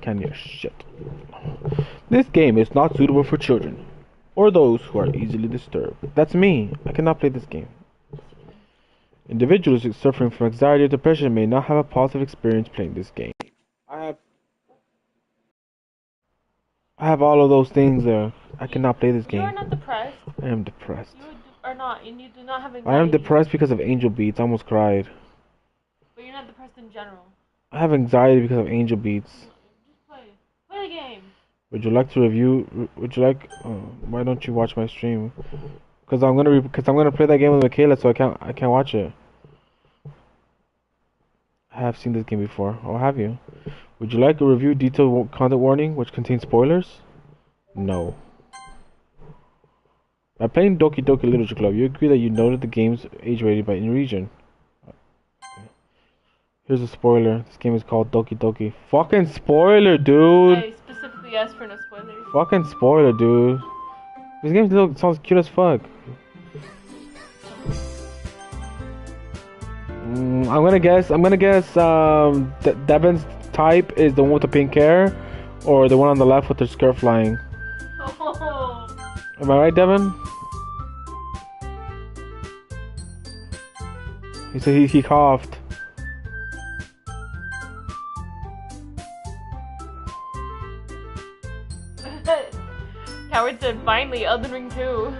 can you? Shit. This game is not suitable for children or those who are easily disturbed. That's me. I cannot play this game. Individuals suffering from anxiety or depression may not have a positive experience playing this game. I have all of those things there. I cannot play this game. You are not depressed. I am depressed. You are not, and you do not have anxiety. I am depressed because of Angel Beats. I almost cried. But you're not depressed in general. I have anxiety because of Angel Beats. Just play. Play the game. Would you like to review? Would you like? Why don't you watch my stream? Because I'm gonna play that game with Michaela, so I can't watch it. I have seen this game before. Oh, have you? Would you like a review detailed content warning which contains spoilers? No. By playing Doki Doki Literature Club, you agree that you noted the game's age rating by any region. Here's a spoiler. This game is called Doki Doki. Fucking spoiler, dude! I specifically asked for no spoilers. Fucking spoiler, dude. This game sounds cute as fuck. I'm gonna guess. Devin's type is the one with the pink hair, or the one on the left with the skirt flying. Oh. Am I right, Devin? He said he coughed. Howard said, finally, Elden Ring 2.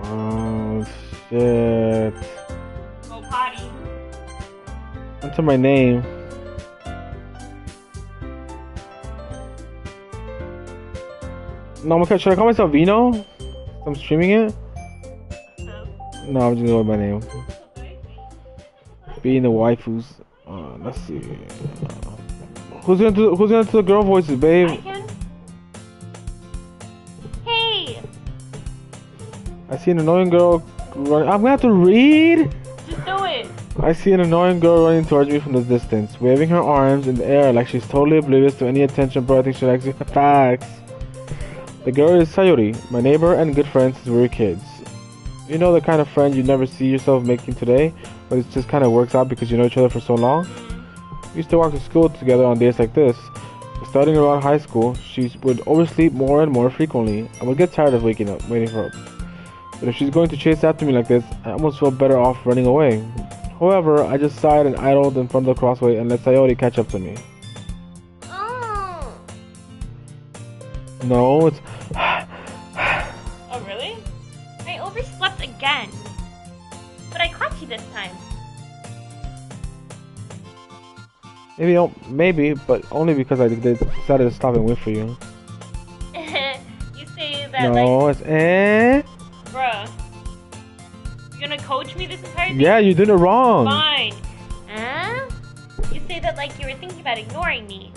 Oh, shit. Go potty. Enter my name. No, should I call myself Vino? I'm streaming it? No, I'm just going with my name. Being the waifus. Let's see. Who's gonna do the girl voices, babe? I can. Hey! I see an annoying girl running. I'm gonna have to read? Just do it! I see an annoying girl running towards me from the distance, waving her arms in the air like she's totally oblivious to any attention, but I think she likes the facts. The girl is Sayori, my neighbor and good friend since we were kids. You know the kind of friend you never see yourself making today, but it just kind of works out because you know each other for so long? We used to walk to school together on days like this. Starting around high school, she would oversleep more and more frequently. I would get tired of waiting for her. But if she's going to chase after me like this, I almost felt better off running away. However, I just sighed and idled in front of the crossway and let Sayori catch up to me. Oh. No, it's... Oh, really? I overslept again. But I caught you this time. Maybe, but only because I decided to stop and wait for you. You say that no, it's Bruh. You're gonna coach me this entire thing? Yeah, you did it wrong. Fine. Huh? You say that like you were thinking about ignoring me.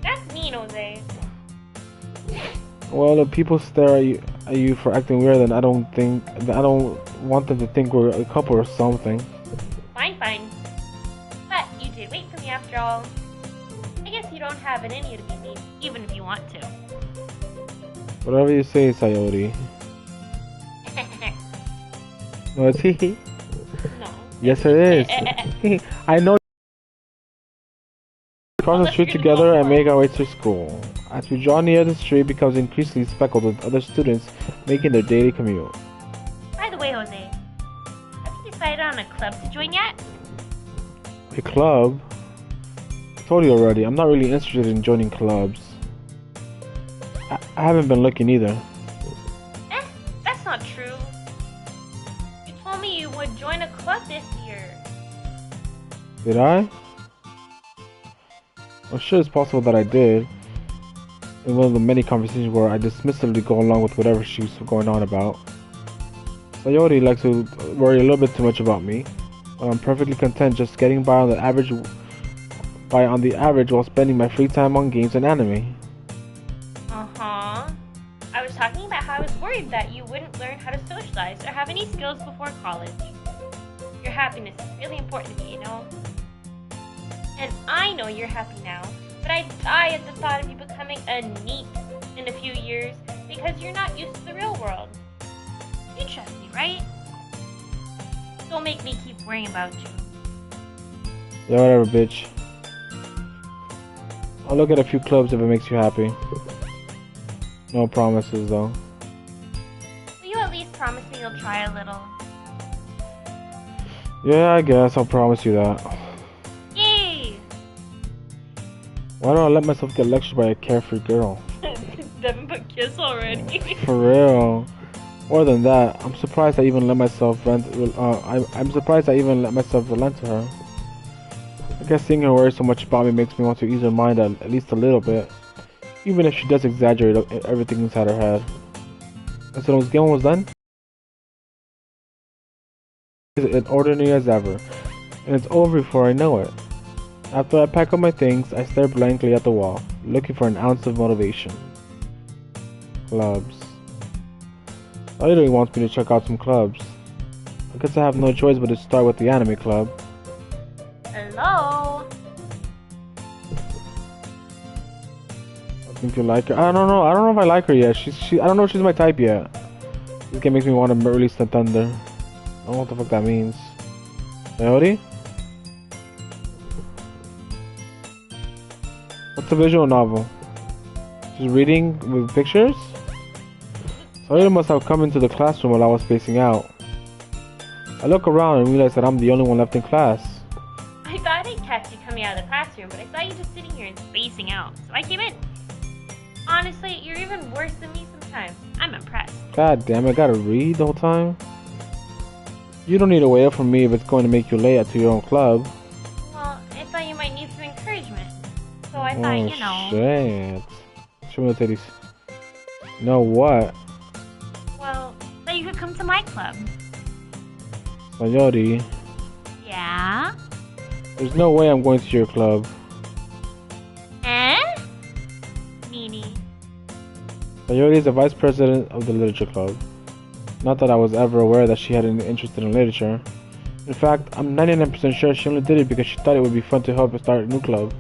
That's mean, Jose. Well, if people stare at you for acting weird, then I don't want them to think we're a couple or something. Fine. But you did wait for me after all. I guess you don't have it in you to be mean, even if you want to. Whatever you say, Sayori. No, it's hee. No. Yes, it is. I know. We cross the street together and make our way to school. As we draw near, the street becomes increasingly speckled with other students making their daily commute. By the way, Jose, have you decided on a club to join yet? A club? I told you already, I'm not really interested in joining clubs. I haven't been looking either. That's not true. You told me you would join a club this year. Did I? I'm sure it's possible that I did. In one of the many conversations where I dismissively go along with whatever she's going on about. Sayori likes to worry a little bit too much about me, but I'm perfectly content just getting by on the average while spending my free time on games and anime. Uh-huh. I was talking about how I was worried that you wouldn't learn how to socialize or have any skills before college. Your happiness is really important to me, you know? And I know you're happy now, but I die at the thought of you becoming a NEET in a few years because you're not used to the real world. You trust me, right? Don't make me keep worrying about you. Yeah, whatever, bitch. I'll look at a few clubs if it makes you happy. No promises, though. Will you at least promise me you'll try a little? Yeah, I guess I'll promise you that. Yay! Why don't I let myself get lectured by a carefree girl? Devin put kiss already. For real. More than that, I'm surprised I even let myself relent to her. I guess seeing her worry so much about me makes me want to ease her mind at least a little bit. Even if she does exaggerate everything inside her head. And so when this game was done, it's as ordinary as ever. And it's over before I know it. After I pack up my things, I stare blankly at the wall, looking for an ounce of motivation. Clubs. I literally wants me to check out some clubs. I guess I have no choice but to start with the anime club. Hello? I think you like her. I don't know. I don't know if I like her yet. I don't know if she's my type yet. This game makes me want to release the thunder. I don't know what the fuck that means. Coyote? What's a visual novel? Just reading with pictures? Sayori must have come into the classroom while I was spacing out. I look around and realize that I'm the only one left in class. I thought I'd catch you coming out of the classroom, but I saw you just sitting here and spacing out, so I came in. Honestly, you're even worse than me sometimes. I'm impressed. God damn it, I gotta read the whole time? You don't need to wait up for me if it's going to make you late to your own club. Well, I thought you might need some encouragement. So I thought, you know... Shit. Show me the titties. No, what? Well, that you could come to my club. Sayori. Yeah? There's no way I'm going to your club. Eh? Meanie. Sayori is the vice president of the literature club. Not that I was ever aware that she had any interest in literature. In fact, I'm 99% sure she only did it because she thought it would be fun to help her start a new club.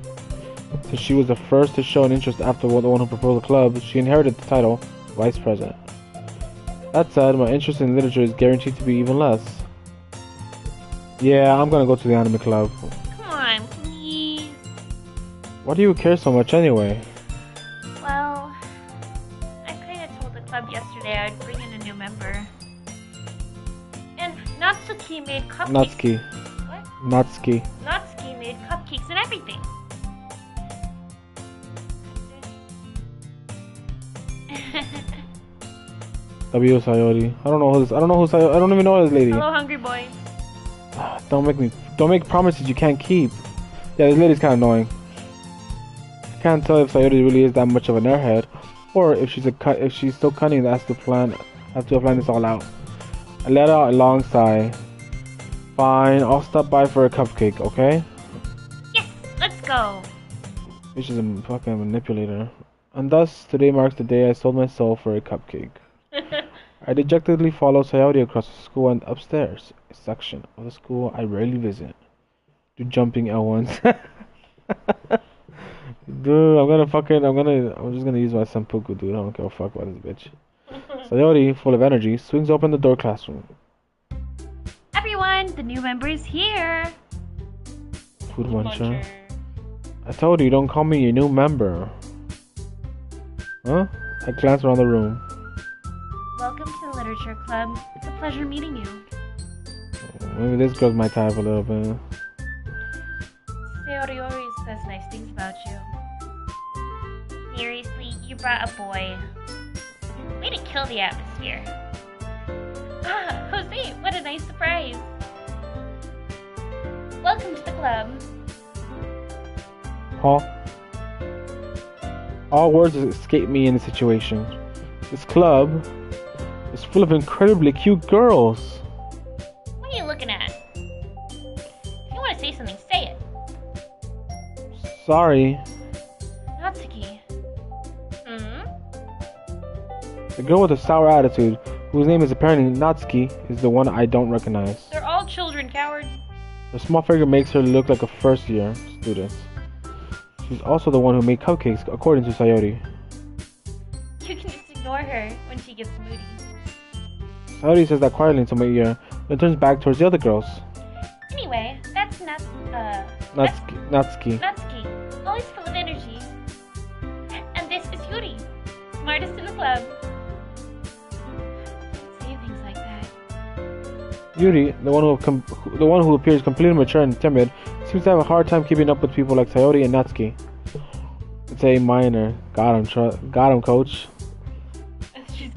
Since she was the first to show an interest after the one who proposed the club, she inherited the title, vice president. That said, my interest in literature is guaranteed to be even less. Yeah, I'm gonna go to the anime club. Come on, please. Why do you care so much anyway? Well, I kinda told the club yesterday I'd bring in a new member. And Natsuki made cupcakes. Natsuki. What? Natsuki. Natsuki made cupcakes and everything. W Sayori. I don't know who Sayori. I don't even know this lady. Hello, hungry boy. Don't make promises you can't keep. Yeah, this lady's kinda annoying. I can't tell if Sayori really is that much of an airhead, or if she's so cunning that have to plan this all out. I let out a long sigh. Fine, I'll stop by for a cupcake, okay? Yes, let's go. She's a fucking manipulator. And thus, today marks the day I sold my soul for a cupcake. I dejectedly follow Sayori across the school and upstairs, a section of the school I rarely visit. Do jumping L1s. Dude, I'm just gonna use my senpuku, dude. I don't give a fuck about this bitch. Sayori, full of energy, swings open the door classroom. Everyone, the new member is here. Food muncher. I told you, don't call me your new member. Huh? I glance around the room. Welcome to the literature club. It's a pleasure meeting you. Maybe this girl's my type a little bit. Sayori always says nice things about you. Seriously, you brought a boy. Way to kill the atmosphere. Ah, Jose, what a nice surprise. Welcome to the club. All words escape me in the situation. This club is full of incredibly cute girls. What are you looking at? If you want to say something, say it. Sorry. Natsuki. The girl with a sour attitude, whose name is apparently Natsuki, is the one I don't recognize. They're all children, coward. Her small figure makes her look like a first-year student. She's also the one who made cupcakes, according to Sayori. You can just ignore her when she gets moody. Sayori says that quietly into my ear, then turns back towards the other girls. Anyway, that's Natsuki. Natsuki, always full of energy. And this is Yuri, smartest in the club. Don't say things like that. Yuri, the one who appears completely mature and timid, seems to have a hard time keeping up with people like Sayori and Natsuki. It's a minor. Got him, coach. She's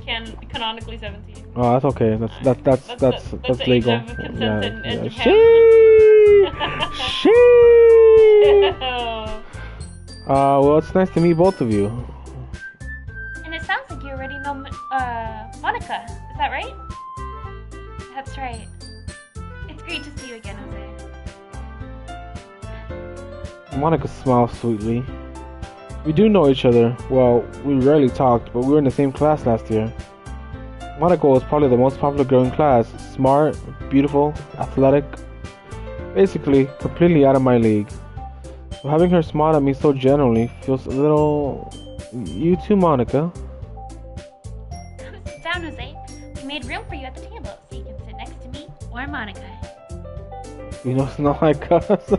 canonically 17. Oh, that's okay. That's legal. Age of consent in Japan. Well, it's nice to meet both of you. And it sounds like you already know Monica. Is that right? That's right. It's great to see you again, Jose. Monica smiles sweetly. We do know each other. Well, we rarely talked, but we were in the same class last year. Monica was probably the most popular girl in class. Smart, beautiful, athletic. Basically, completely out of my league. So having her smile at me so genuinely feels a little... You too, Monica. Come sit down, Jose. We made room for you at the table, so you can sit next to me or Monica. You know, it's not like us.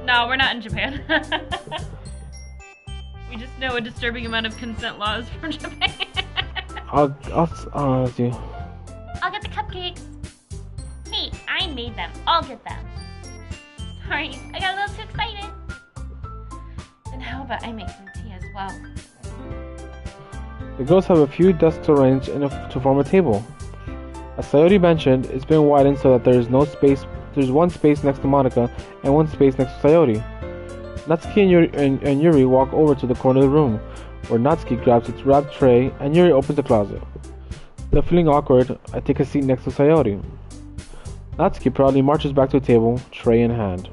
No, we're not in Japan. We just know a disturbing amount of consent laws from Japan. I'll do. I'll get the cupcakes. Hey, I made them. I'll get them. Sorry, I got a little too excited. Then how about I make some tea as well? The girls have a few desks arranged to form a table. As Sayori mentioned, it's been widened so that there's one space next to Monica and one space next to Sayori. Natsuki and Yuri walk over to the corner of the room, where Natsuki grabs its wrapped tray and Yuri opens the closet. Still feeling awkward, I take a seat next to Sayori. Natsuki proudly marches back to the table, tray in hand.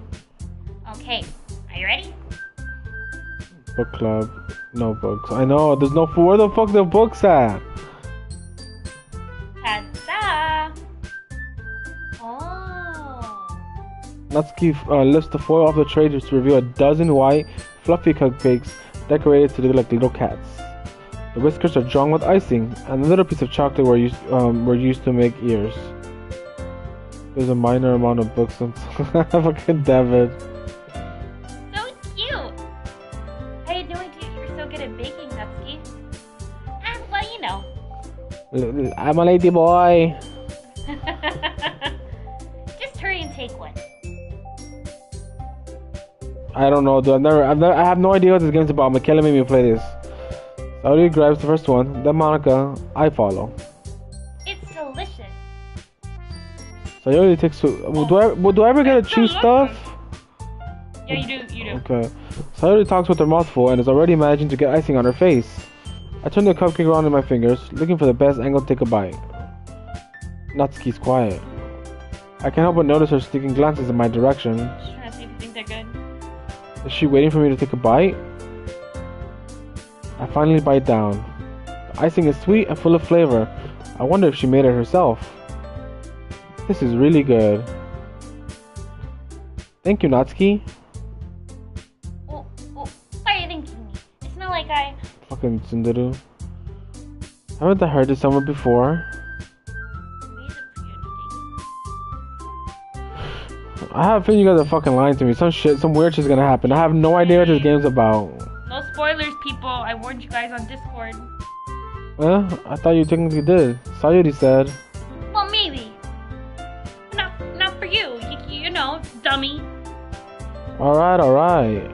Okay, are you ready? Book club, no books. I know, there's no food. Where the fuck the books at? Ta-da! Oh. Natsuki lifts the foil off the tray to reveal a dozen white, fluffy cupcakes decorated to look like little cats. The whiskers are drawn with icing, and a little piece of chocolate were used to make ears. There's a minor amount of books and fucking David. So cute! I had no idea you were so good at baking, Natsuki. Well, you know. I'm a lady boy. Just hurry and take one. I don't know, dude. I have no idea what this game's about. Michaela made me play this. Saudi grabs the first one, then Monica. I follow. It's delicious. Sayori takes two. Do I ever get to choose stuff? Yeah, you do. Okay. Sayori talks with her mouth full and is already managing to get icing on her face. I turn the cupcake around in my fingers, looking for the best angle to take a bite. Natsuki's quiet. I can't help but notice her sneaking glances in my direction. Just trying to see if you think they're good. Is she waiting for me to take a bite? I finally bite down. The icing is sweet and full of flavor. I wonder if she made it herself. This is really good. Thank you, Natsuki. Oh, why are you thanking me? It's not like I... Fucking tsundere. Haven't I heard this somewhere before? I have a feeling you guys are fucking lying to me. Some weird shit's gonna happen. I have no idea what this game's about. No spoilers, people. I warned you guys on Discord. Well, I thought you technically did. Sayuri said. Well, maybe. Not for you. You know, dummy. Alright.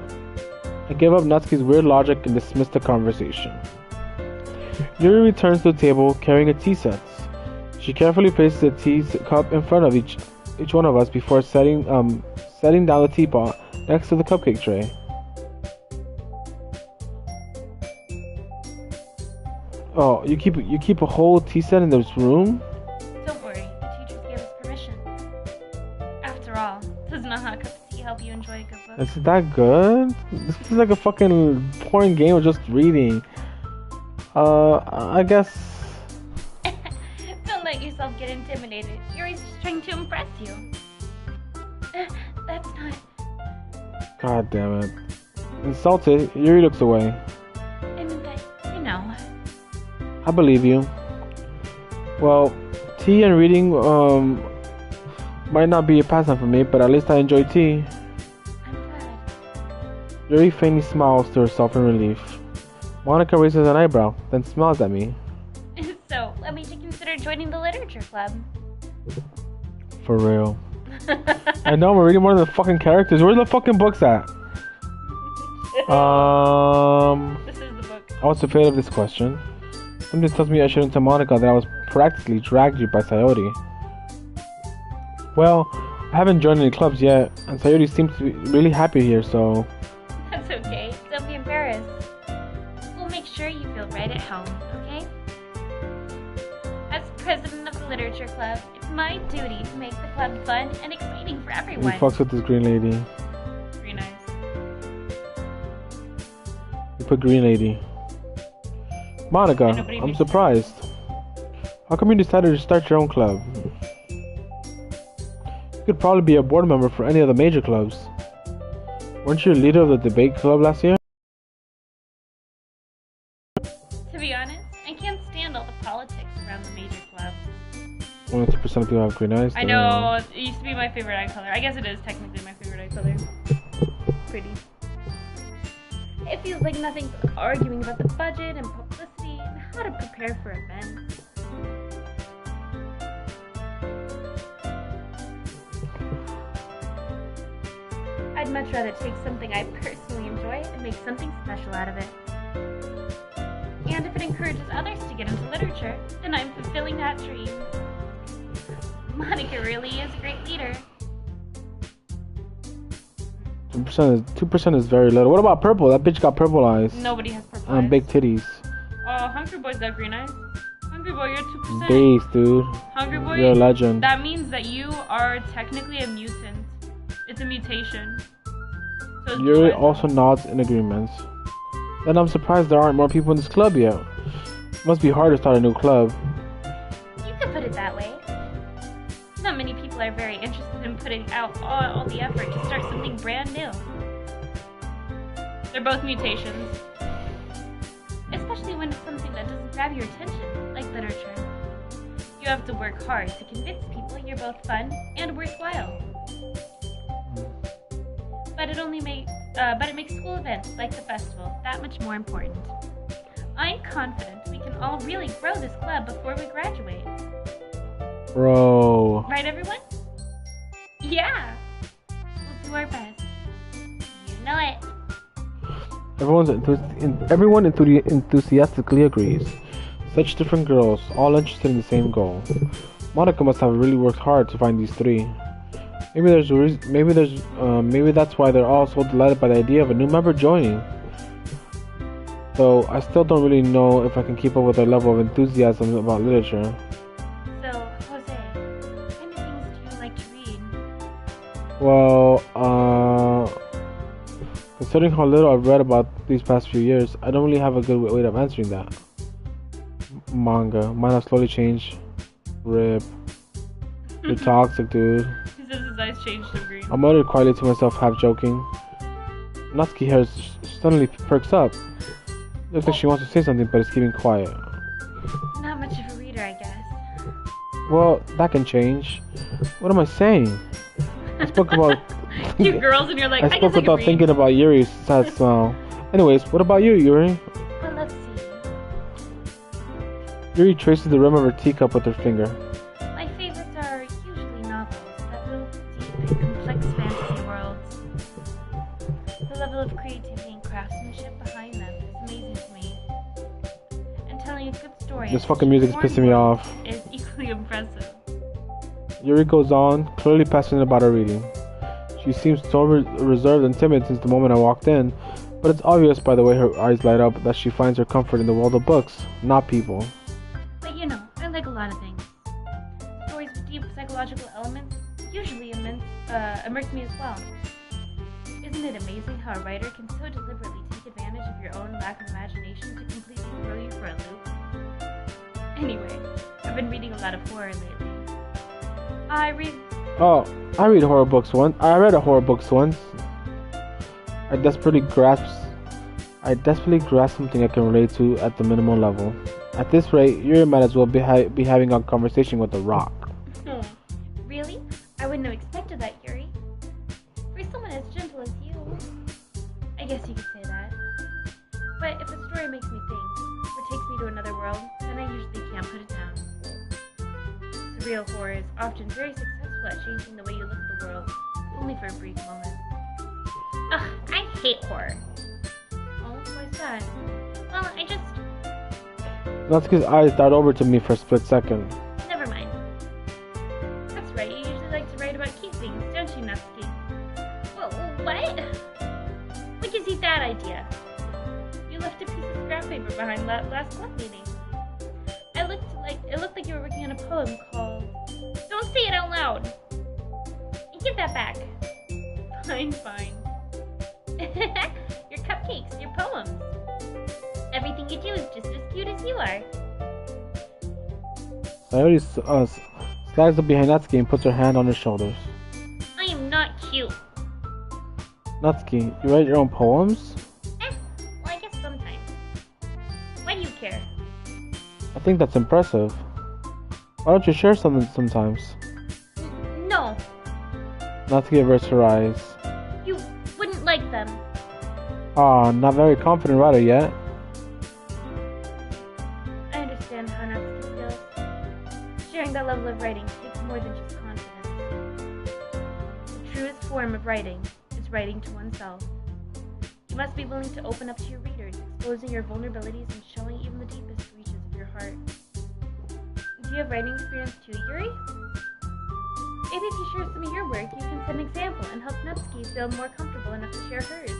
I gave up Natsuki's weird logic and dismissed the conversation. Yuri returns to the table carrying a tea set. She carefully places a tea cup in front of each one of us before setting down the teapot next to the cupcake tray. Oh, you keep a whole tea set in this room? Don't worry, the teachers gave us permission. After all, doesn't a hot cup of tea help you enjoy a good book? Is that good? This is like a fucking boring game of just reading. I guess. Don't let yourself get intimidated. Yuri's just trying to impress you. That's not... God damn it. Insulted, Yuri looks away. I mean that, you know. I believe you. Well, tea and reading might not be a pastime for me, but at least I enjoy tea. Yuri faintly smiles to herself in relief. Monica raises an eyebrow, then smiles at me. So, let me consider joining the literature club. For real. I know, we're reading more than the fucking characters. Where's the fucking books at? This is the book. What's the fate of this question? Something tells me I shouldn't tell Monica that I was practically dragged here by Sayori. Well, I haven't joined any clubs yet, and Sayori seems to be really happy here, so... That's okay. Don't be embarrassed. We'll make sure you feel right at home, okay? As president of the literature club, it's my duty to make the club fun and exciting for everyone. He fucks with this green lady. Green eyes. You put green lady. Monica, I'm surprised. How come you decided to start your own club? You could probably be a board member for any of the major clubs. Weren't you leader of the debate club last year? To be honest, I can't stand all the politics around the major clubs. Only 2% of people have green eyes. I know, it used to be my favorite eye color. I guess it is technically my favorite eye color. Pretty. It feels like nothing but arguing about the budget and publicity and how to prepare for events. I'd much rather take something I personally enjoy and make something special out of it. And if it encourages others to get into literature, then I'm fulfilling that dream. Monica really is a great leader. 2% is very little. What about purple? That bitch got purple eyes. Nobody has purple eyes. And big titties. Oh, Hungry Boy's got green eyes. Hungry Boy, you're 2%. Base, dude. Hungry Boy, you're a legend. That means that you are technically a mutant. It's a mutation. So Yuri also nods in agreement. Then I'm surprised there aren't more people in this club yet. It must be hard to start a new club. You could put it that way. Not many people are very interested in putting out all the effort to start something brand new. They're both mutations. Especially when it's something that doesn't grab your attention, like literature. You have to work hard to convince people you're both fun and worthwhile. But it makes school events like the festival that much more important. I'm confident we can all really grow this club before we graduate. Bro. Right, everyone? Yeah! We'll do our best. You know it. Everyone enthusiastically agrees. Such different girls, all interested in the same goal. Monica must have really worked hard to find these three. Maybe that's why they're all so delighted by the idea of a new member joining. Though I still don't really know if I can keep up with their level of enthusiasm about literature. So, Jose, what kind of things do you like to read? Well, considering how little I've read about these past few years, I don't really have a good way of answering that. Manga. Mine have slowly changed. Rip. You're toxic, dude. He says his eyes changed to green. I muttered quietly to myself, half joking. Natsuki hair suddenly perks up. Looks like she wants to say something, but is keeping quiet. Not much of a reader, I guess. Well, that can change. What am I saying? I spoke about... You girls, and you're like, I spoke without thinking about Yuri's sad smile. Anyways, what about you, Yuri? Well, let's see. Yuri traces the rim of her teacup with her finger. My favorites are usually novels that move deep in complex fantasy worlds. The level of creativity and craftsmanship behind them is amazing to me. And telling a good story... This fucking music is pissing me off. ...is equally impressive. Yuri goes on, clearly passionate about her reading. She seems so reserved and timid since the moment I walked in, but it's obvious by the way her eyes light up that she finds her comfort in the world of books, not people. But you know, I like a lot of things. Stories with deep psychological elements usually immerse me as well. Isn't it amazing how a writer can so deliberately take advantage of your own lack of imagination to completely throw you for a loop? Anyway, I've been reading a lot of horror lately. I read horror books once. I read a horror books once. I desperately grasp something I can relate to at the minimal level. At this rate, you might as well be having a conversation with a rock. Really? I wouldn't have expected that, Yuri. For someone as gentle as you. I guess can't put it down. Surreal horror is often very successful at changing the way you look at the world, only for a brief moment. Ugh, I hate horror. Oh, why's that? Well, I just... Natsuki's eyes dart over to me for a split second. Never mind. That's right, you usually like to write about cute things, don't you, Natsuki? Well, what? What gives you that idea? You left a piece of scrap paper behind last club meeting. It looked like you were working on a poem called... Don't say it out loud! Give that back. Fine. Your cupcakes, your poems. Everything you do is just as cute as you are. Sayori slides up behind Natsuki and puts her hand on her shoulders. I am not cute. Natsuki, you write your own poems? Well, I guess sometimes. Why do you care? I think that's impressive. Why don't you share something sometimes? No. Natsuki averts her eyes. You wouldn't like them. Ah, not very confident writer yet. I understand how Natsuki feels. Sharing that level of writing takes more than just confidence. The truest form of writing is writing to oneself. You must be willing to open up to your readers, exposing your vulnerabilities and showing even the deepest reaches of your heart. Do you have writing experience too, Yuri? Maybe if you share some of your work, you can set an example and help Natsuki feel more comfortable enough to share hers.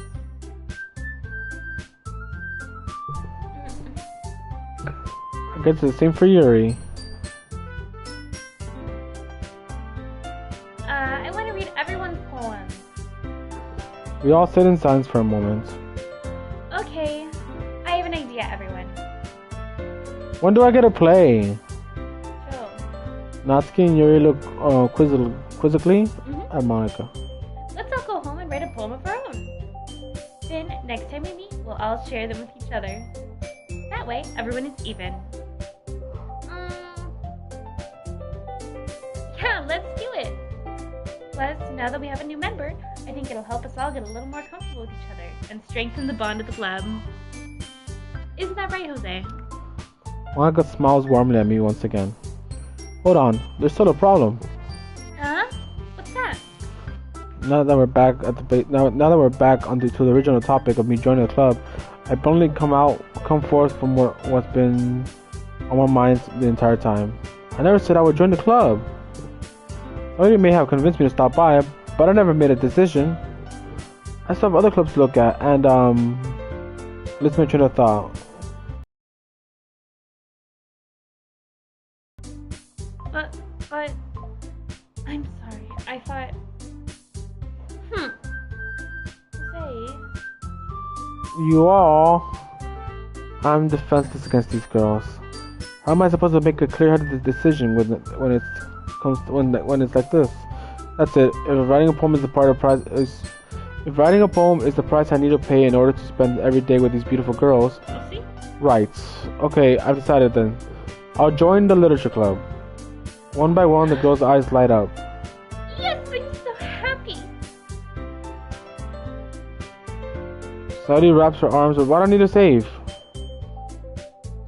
I guess it's the same for Yuri. I want to read everyone's poems. We all sit in silence for a moment. Okay, I have an idea, everyone. When do I get to play? Chill. Natsuki and Yuri look quizzically at Monica. Let's all go home and write a poem of our own. Then, next time we meet, we'll all share them with each other. That way, everyone is even. Yeah, let's do it! Plus, now that we have a new member, I think it'll help us all get a little more comfortable with each other and strengthen the bond of the club. Isn't that right, Jose? Monica smiles warmly at me once again. Hold on, there's still a problem. Huh? What's that? Now that we're back at the now that we're back onto the original topic of me joining the club, I bluntly come forth from what's been on my mind the entire time. I never said I would join the club. Somebody may have convinced me to stop by, but I never made a decision. I still have other clubs to look at, and let's make train of thought. But I'm sorry. I thought. Jose. You all. I'm defenseless against these girls. How am I supposed to make a clear-headed decision when it's like this? That's it. If writing a poem is the price I need to pay in order to spend every day with these beautiful girls. See? Right. Okay, I've decided then. I'll join the literature club. One by one, the girls' eyes light up. Yes, I'm so happy. Sadie wraps her arms around. Why do I need to save?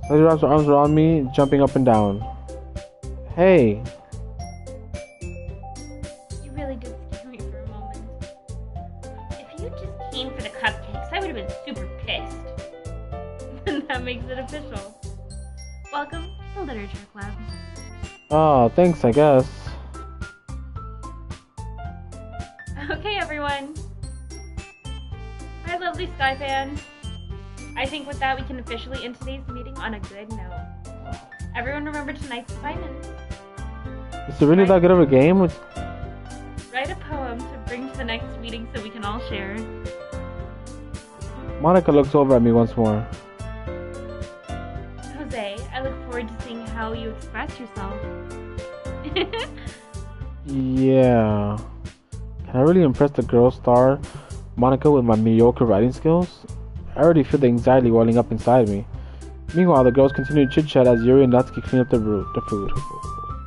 Sadie wraps her arms around me, jumping up and down. Hey. You really did scare me for a moment. If you just came for the cupcakes, I would have been super pissed. And that makes it official. Welcome to the literature club. Oh, thanks, I guess. Okay, everyone. Hi, lovely Sky fan. I think with that, we can officially end today's meeting on a good note. Everyone remember tonight's assignments. Is it really that good of a game? Write a poem to bring to the next meeting so we can all share. Monica looks over at me once more. Jose, I look forward to seeing how you express yourself. Yeah. Can I really impress the girl star Monica with my mediocre writing skills? I already feel the anxiety welling up inside me. Meanwhile, the girls continue to chit-chat as Yuri and Natsuki clean up the food.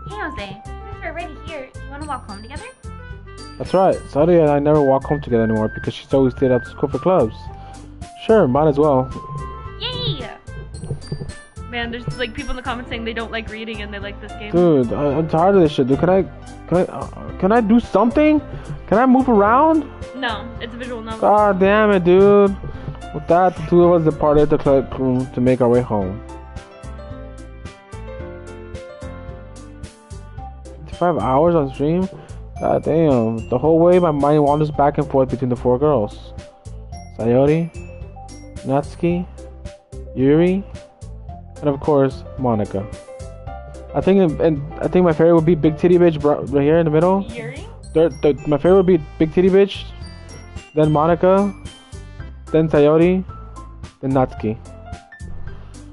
Hey Jose, since we're already here, do you want to walk home together? That's right. Sadie and I never walk home together anymore because she's always stayed after school for clubs. Sure, might as well. Yay! Man, there's like people in the comments saying they don't like reading and they like this game. Dude, I'm tired of this shit. Dude, can I do something? Can I move around? No, it's a visual novel. God damn it, dude. With that, the two of us departed the room to make our way home. 5 hours on stream? God damn. The whole way my mind wanders back and forth between the four girls. Sayori, Natsuki, Yuri, and of course, Monica. I think my favorite would be Big Titty Bitch right here in the middle. Yuri? My favorite would be Big Titty Bitch, then Monica, then Sayori, then Natsuki.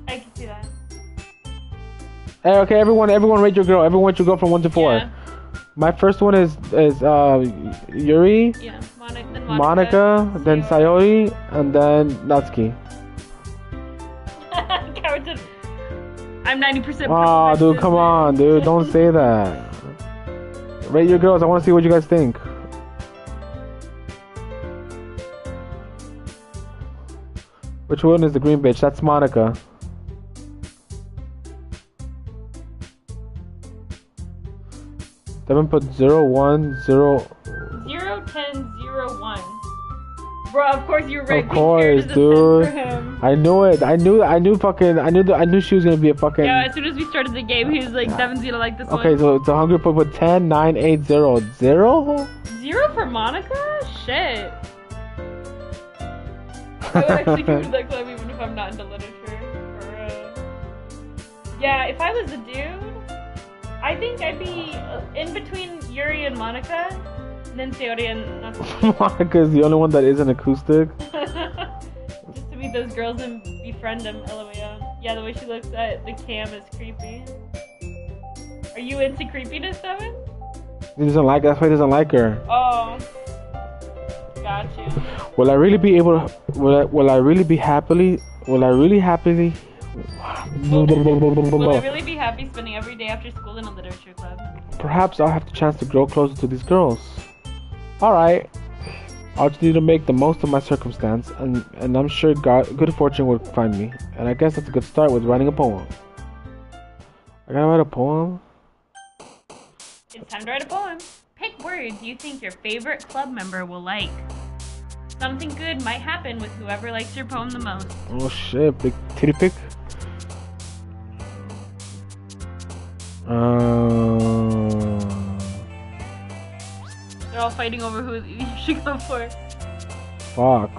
I can see that. Hey, okay, everyone rate your girl. Everyone rate your girl from 1 to 4. Yeah. My first one is Yuri. Yeah, Monica, then Sayori, and then Natsuki. I'm 90%. Oh, dude, come on, dude. Don't say that. Rate your girls. I want to see what you guys think. Which one is the green bitch? That's Monica. Devin put 0, 1, 0. 0, 10, 0, 1. Bro, of course you're right. Of course, dude. I knew it. I knew she was gonna be a fucking. Yeah, as soon as we started the game, he was like, Devin's gonna like this one. Okay, so it's a hungry put 10, 9, 8, 0. 0? 0 for Monica? Shit. I would actually consider that club even if I'm not into literature. For real. Yeah, if I was a dude, I think I'd be in between Yuri and Monica, and then Sayori and Natsuki. Monica is the only one that isn't acoustic. Just to meet those girls and befriend them, lol. Yeah, the way she looks at the cam is creepy. Are you into creepiness, Devin? He doesn't like. That's why he doesn't like her. Oh, got you. Will I really be able to? Will I really be happily? Will I really happily? Will I really be happy spending every day after school in a literature club? Perhaps I'll have the chance to grow closer to these girls. Alright. I'll just need to make the most of my circumstance, and I'm sure good fortune will find me. And I guess that's a good start with writing a poem. I gotta write a poem? It's time to write a poem. Pick words you think your favorite club member will like. Something good might happen with whoever likes your poem the most. Oh shit, big titty pick. They're all fighting over who you should go for. Fuck.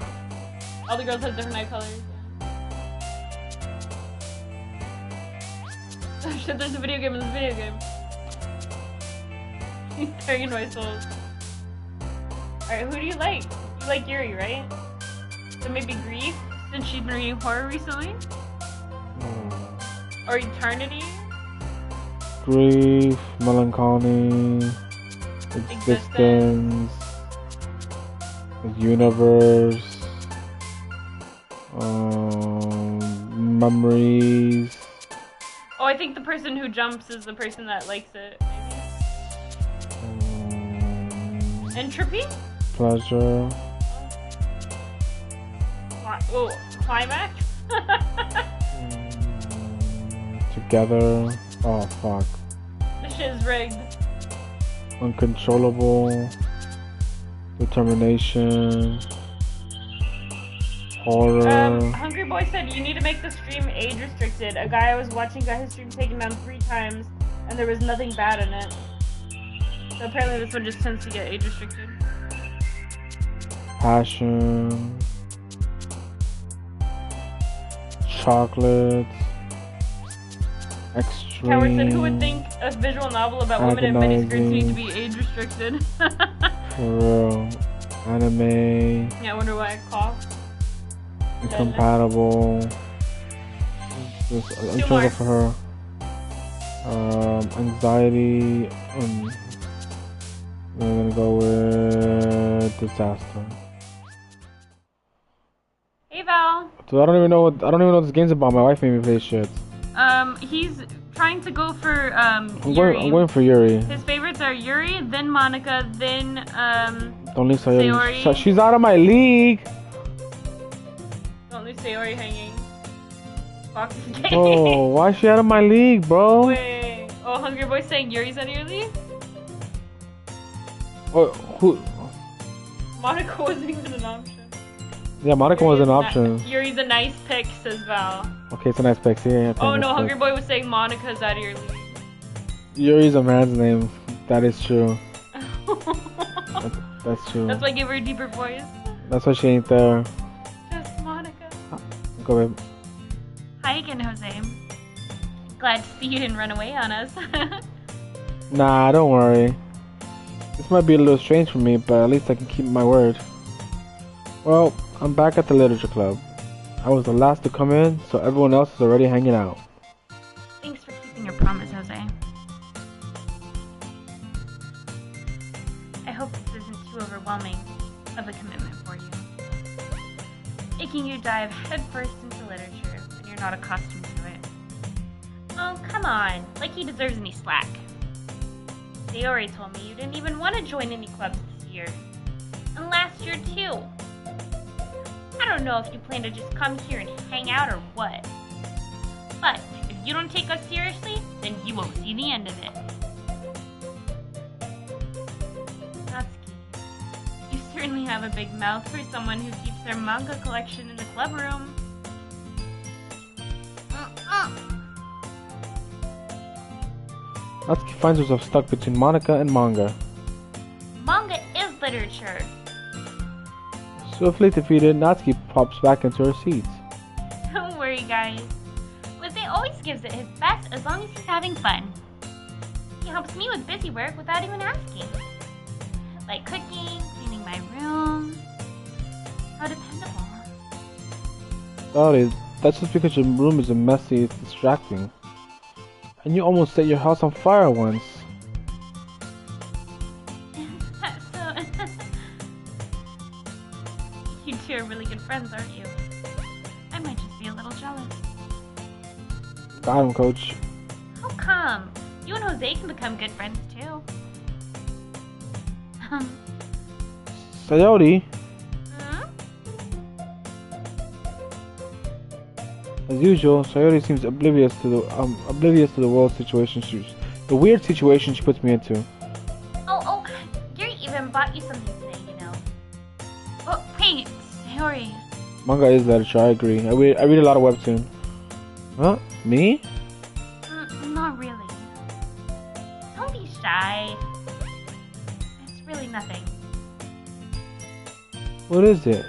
All the girls have different eye colors. Oh shit, there's a video game in this video game. He's staring into my soul. Alright, who do you like? You like Yuri, right? So maybe Grief, since she's been reading horror recently? Or Eternity? Grief, melancholy, existence, the universe, memories. Oh, I think the person who jumps is the person that likes it, maybe. Entropy? Pleasure. Oh, climax? Together. Oh, fuck. This shit is rigged. Uncontrollable. Determination. Horror. Hungry Boy said you need to make the stream age restricted. A guy I was watching got his stream taken down 3 times and there was nothing bad in it. So apparently this one just tends to get age restricted. Passion. Chocolate. Extreme. Coward said who would think a visual novel about women in miniskirts need to be age restricted? For real. Anime. Yeah, I wonder why I coughed. Incompatible. I'm trying to go for her. Anxiety. I'm gonna go with disaster. Hey Val. So I don't even know what this game's about. My wife made me play this shit. He's trying to go for Yuri. I'm going for Yuri. His favorites are Yuri, then Monica, then Don't leave Sayori. Sayori. So she's out of my league. Don't leave Sayori hanging. box today. Oh, why is she out of my league, bro? Wait. Oh, Hungry Boy saying Yuri's out of your league? Oh, who? Monica wasn't even an option. Yeah, Monica was an option. Yuri's a nice pick, says Val. Okay, it's a nice pick. Yeah, Oh no, Hungry Boy was saying Monica's out of your league. Yuri's a man's name. That is true. That's true. That's why I gave her a deeper voice. That's why she ain't there. Just Monica. Go ahead. Hi again, Jose. Glad to see you didn't run away on us. Nah, don't worry. This might be a little strange for me, but at least I can keep my word. Well, I'm back at the literature club. I was the last to come in, so everyone else is already hanging out. Thanks for keeping your promise, Jose. I hope this isn't too overwhelming of a commitment for you. Making you dive headfirst into literature when you're not accustomed to it. Oh, come on. Like he deserves any slack. Sayori told me you didn't even want to join any clubs this year. And last year, too. I don't know if you plan to just come here and hang out or what. But if you don't take us seriously, then you won't see the end of it. Natsuki, you certainly have a big mouth for someone who keeps their manga collection in the club room. Natsuki finds herself stuck between Monica and manga. Manga is literature. Swiftly defeated, Natsuki pops back into her seat. Don't worry, guys. Jose always gives it his best as long as he's having fun. He helps me with busy work without even asking. Like cooking, cleaning my room. How dependable. Sorry, that's just because your room is messy, it's distracting. And you almost set your house on fire once. You two are really good friends, aren't you? I might just be a little jealous. Got him, coach. How come? You and Jose can become good friends, too. Sayori, Hmm? as usual, Sayori seems oblivious to the world situation the weird situation she puts me into. Oh, Gary even bought you something today, you know. Oh, wait, Sayori. Manga is literature, I agree. I read a lot of webtoon. Huh? Me? Not really. Don't be shy. It's really nothing. What is it?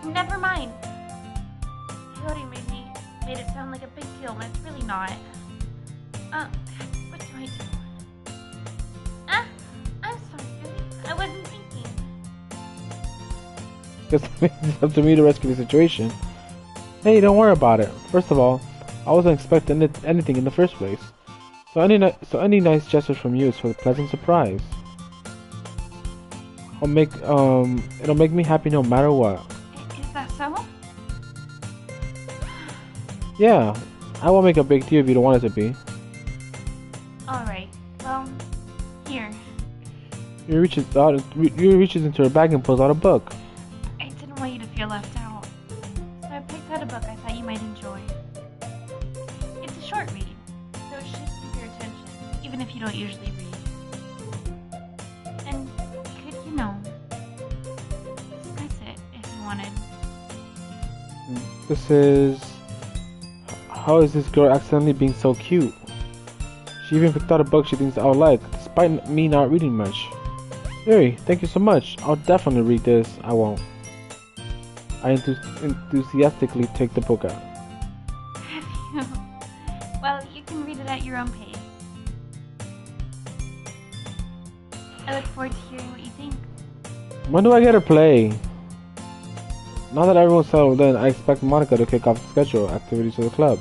Never mind. Sayori made it sound like a big deal, but it's really not. What do I do? I'm sorry, Gary. I wasn't thinking. It's up to me to rescue the situation. Hey, don't worry about it. First of all, I wasn't expecting anything in the first place. So any nice gesture from you is for a pleasant surprise. It'll make me happy no matter what. Is that so? Yeah, I won't make a big deal if you don't want it to be. Alright, well, here. He reaches into her bag and pulls out a book. I didn't want you to feel left out. So I picked out a book I thought you might enjoy. It's a short read, so it should keep your attention, even if you don't usually read. And could, discuss it if you wanted. This is... How is this girl accidentally being so cute? She even picked out a book she thinks I'll like, despite me not reading much. Yuri, thank you so much. I'll definitely read this. I won't. I enthusiastically take the book out. Well, you can read it at your own pace. I look forward to hearing what you think. When do I get to play? Now that everyone's settled in, I expect Monica to kick off the schedule activities of the club.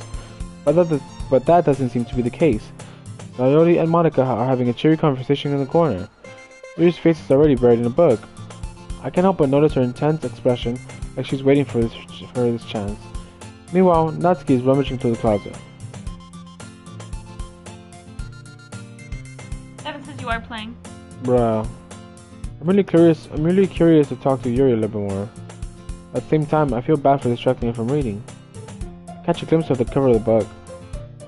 But that doesn't seem to be the case. Sayori and Monica are having a cheery conversation in the corner. Yuri's face is already buried in a book. I can't help but notice her intense expression, like she's waiting for this chance. Meanwhile, Natsuki is rummaging through the closet. Evan says you are playing. Bruh. I'm really curious to talk to Yuri a little bit more. At the same time, I feel bad for distracting her from reading. Catch a glimpse of the cover of the book.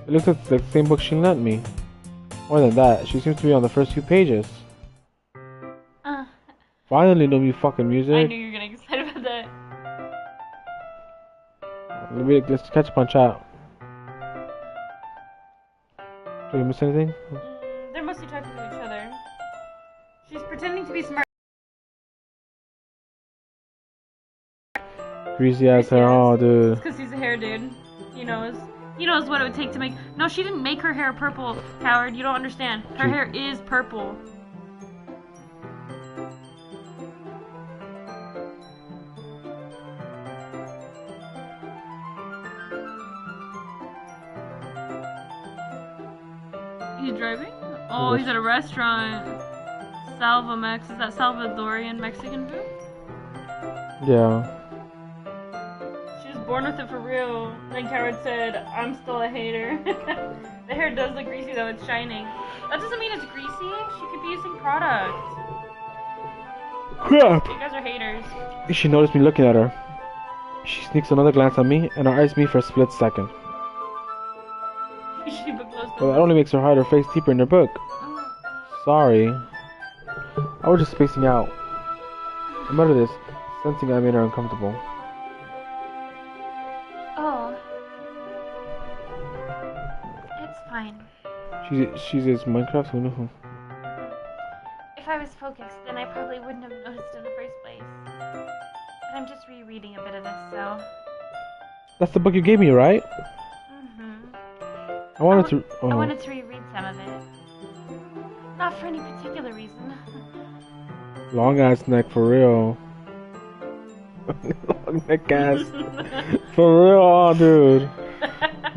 It looks like the same book she lent me. More than that, she seems to be on the first few pages. Finally, no new fucking music. I knew you were getting excited about that. Let's catch up on chat. Did we miss anything? They're mostly talking to each other. She's pretending to be smart. Greasy ass hair, oh dude. It's because he's a hair dude. He knows. He knows what it would take to make. No, she didn't make her hair purple, coward. You don't understand. Her hair is purple. He's driving? Oh, he's at a restaurant. Salva Mex. Is that Salvadorian Mexican food? Yeah. She was born with it for real. Then Coward said, I'm still a hater. The hair does look greasy though, it's shining. That doesn't mean it's greasy. She could be using product. Crap! You guys are haters. She noticed me looking at her. She sneaks another glance at me and her eyes meet for a split second. Well, that only makes her hide her face deeper in her book. Sorry. I was just spacing out. I muttered this, sensing I made her uncomfortable. Oh. It's fine. She's Minecraft? Who knew? If I was focused, then I probably wouldn't have noticed in the first place. But I'm just rereading a bit of this, so... That's the book you gave me, right? I wanted to reread some of it. Not for any particular reason. Long ass neck for real. Long neck ass. For real, oh, dude.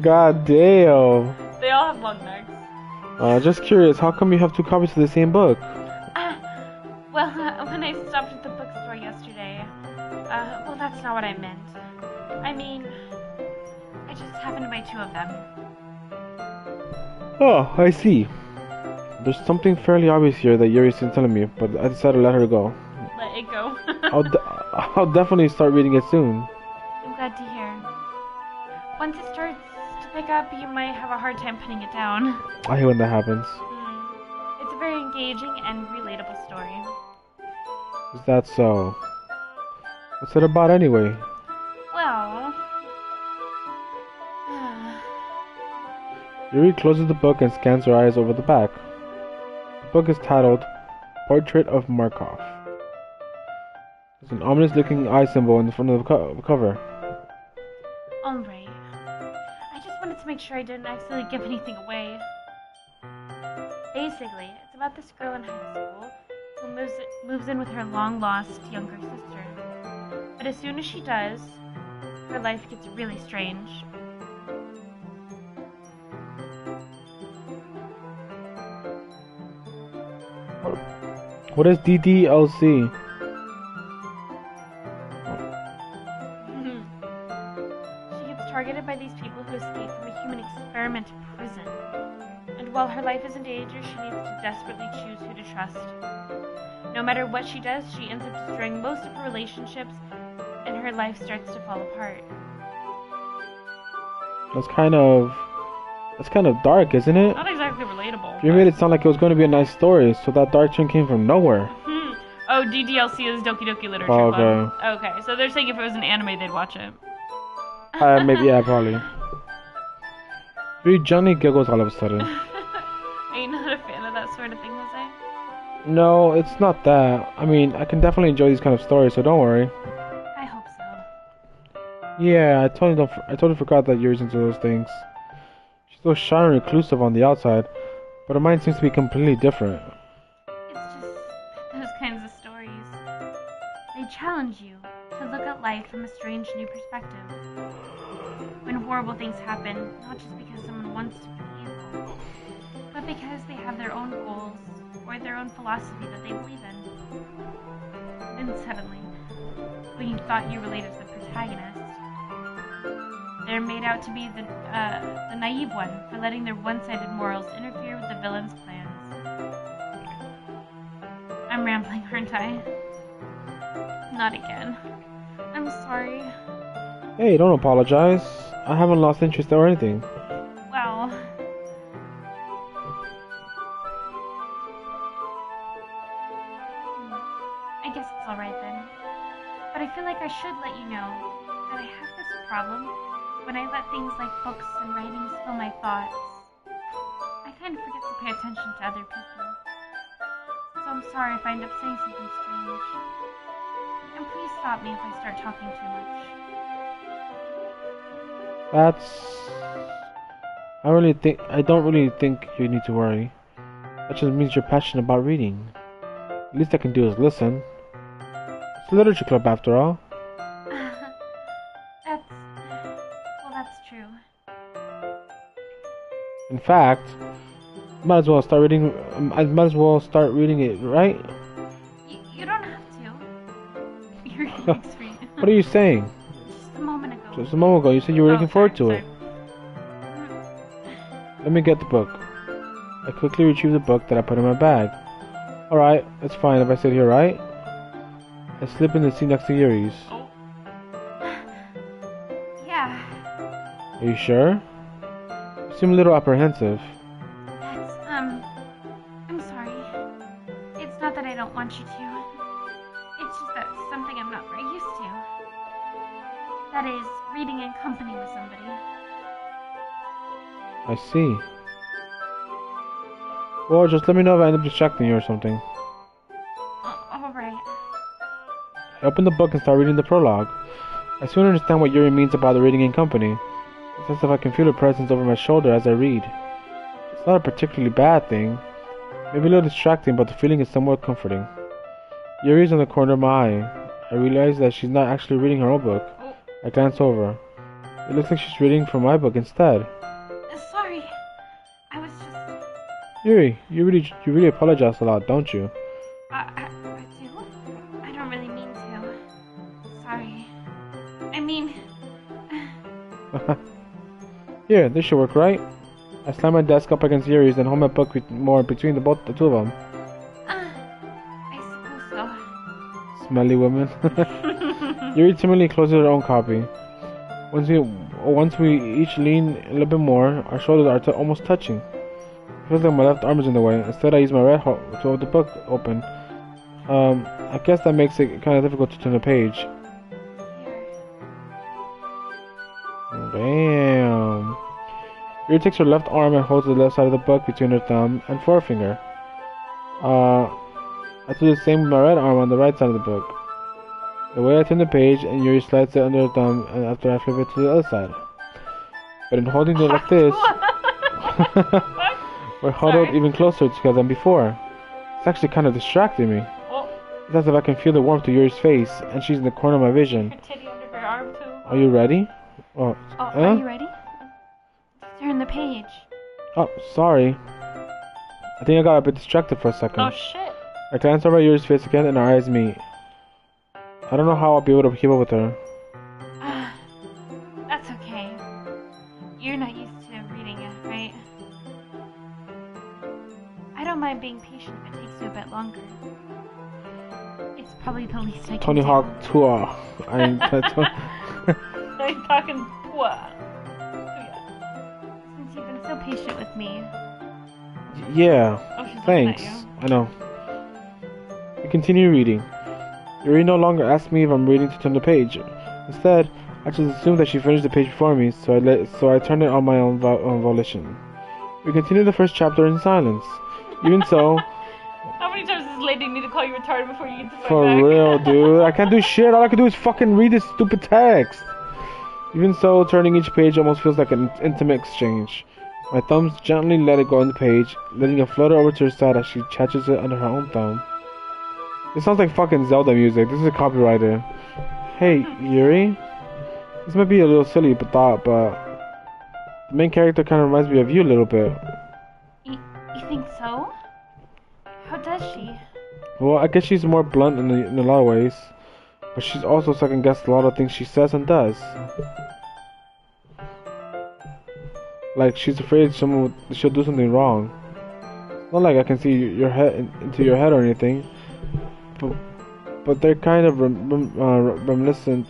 God damn. They all have long necks. Just curious, how come you have two copies of the same book? Well, when I stopped at the bookstore yesterday, well, that's not what I meant. I mean, I just happened to buy two of them. Oh, I see. There's something fairly obvious here that Yuri's been telling me, but I decided to let her go. Let it go. I'll definitely start reading it soon. I'm glad to hear. Once it starts to pick up, you might have a hard time putting it down. I hate when that happens. It's a very engaging and relatable story. Is that so? What's it about anyway? Well... Yuri closes the book and scans her eyes over the back. The book is titled Portrait of Markov. There's an ominous-looking eye symbol in the front of the cover. Alright. I just wanted to make sure I didn't accidentally give anything away. Basically, it's about this girl in high school who moves in with her long-lost younger sister. But as soon as she does, her life gets really strange. What is DDLC? She gets targeted by these people who escaped from a human experiment prison. And while her life is in danger, she needs to desperately choose who to trust. No matter what she does, she ends up destroying most of her relationships, and her life starts to fall apart. That's kind of dark, isn't it? Not exactly relatable. You made it sound like it was going to be a nice story, so that dark turn came from nowhere. Oh, DDLC is Doki Doki Literature Club. Okay. Okay, so they're saying if it was an anime, they'd watch it. Maybe, yeah, probably. Very Johnny giggles all of a sudden. Are you not a fan of that sort of thing, Jose? No, it's not that. I mean, I can definitely enjoy these kind of stories, so don't worry. I hope so. Yeah, I totally forgot that you're into those things. She's so shy and reclusive on the outside, but her mind seems to be completely different. It's just those kinds of stories. They challenge you to look at life from a strange new perspective. When horrible things happen, not just because someone wants to be evil, but because they have their own goals or their own philosophy that they believe in. Then suddenly, when you thought you related to the protagonist, they're made out to be the naive one for letting their one-sided morals interfere with the villain's plans. I'm rambling, aren't I? Not again. I'm sorry. Hey, don't apologize. I haven't lost interest or anything. Well... I guess it's alright then. But I feel like I should let you know that I have this problem when I let things like books and writings fill my thoughts. I kind of forget to pay attention to other people. So I'm sorry if I end up saying something strange. And please stop me if I start talking too much. I don't really think you need to worry. That just means you're passionate about reading. The least I can do is listen. It's a literature club after all. That's true. In fact, might as well start reading. I might as well start reading it, right? You don't have to. You're sweet. What are you saying? Just a moment ago. Just a moment ago, you said you were looking forward to it. Sorry. Let me get the book. I quickly retrieve the book that I put in my bag. Alright, it's fine if I sit here, right? I slip in the seat next to Yuri's. Oh. Yeah. Are you sure? You seem a little apprehensive. I'm sorry. It's not that I don't want you to. It's just that it's something I'm not very used to. That is, reading in company with somebody. I see. Well, just let me know if I end up distracting you or something. Alright. I open the book and start reading the prologue. I soon understand what Yuri means about the reading in company. It's as if I can feel her presence over my shoulder as I read. It's not a particularly bad thing. Maybe a little distracting, but the feeling is somewhat comforting. Yuri's on the corner of my eye. I realize that she's not actually reading her own book. I glance over. It looks like she's reading from my book instead. Sorry. I was just... Yuri, you really apologize a lot, don't you? I do? I don't really mean to. Sorry. I mean... Here, this should work, right? I slam my desk up against Yuri's and hold my book more between the two of them. I suppose so. Smelly woman. Yuri timidly closes her own copy. Once we each lean a little bit more, our shoulders are almost touching. It feels like my left arm is in the way. Instead, I use my right hand to hold the book open. I guess that makes it kind of difficult to turn the page. Damn. Yuri takes her left arm and holds the left side of the book between her thumb and forefinger. I do the same with my right arm on the right side of the book. The way I turn the page, and Yuri slides it under her thumb, and after I flip it to the other side. But in holding it like this, we're huddled even closer together than before. It's actually kind of distracting me. It's as if I can feel the warmth of Yuri's face, and she's in the corner of my vision. Her titty under her arm too. Are you ready? Are you ready? Turn the page. Oh, sorry. I think I got a bit distracted for a second. Oh shit. I glance over at Yuri's face again, and our eyes meet. I don't know how I'll be able to keep up with her. That's okay. You're not used to reading it, right? I don't mind being patient if it takes you a bit longer. It's probably the least I can Tony do. Hawk tour. I'm talking pua. Since you've been so patient with me. Yeah. Oh, she's Thanks. looking at you. I know. We continue reading. Yuri no longer asks me if I'm reading to turn the page. Instead, I just assume that she finished the page before me, so I turn it on my own volition. We continue the first chapter in silence. Even so... How many times does this lady need to call you retarded before you get the fuck For back? real, dude. I can't do shit. All I can do is fucking read this stupid text. Even so, turning each page almost feels like an intimate exchange. My thumbs gently let it go on the page, letting it flutter over to her side as she catches it under her own thumb. This sounds like fucking Zelda music. This is a copywriter. Hey, Yuri? This might be a little silly but the main character kind of reminds me of you a little bit. You think so? How does she? Well, I guess she's more blunt in a lot of ways, but she's also second-guessed a lot of things she says and does. Like, she's afraid she'll do something wrong. Not like I can see into your head or anything, but they're kind of reminiscent,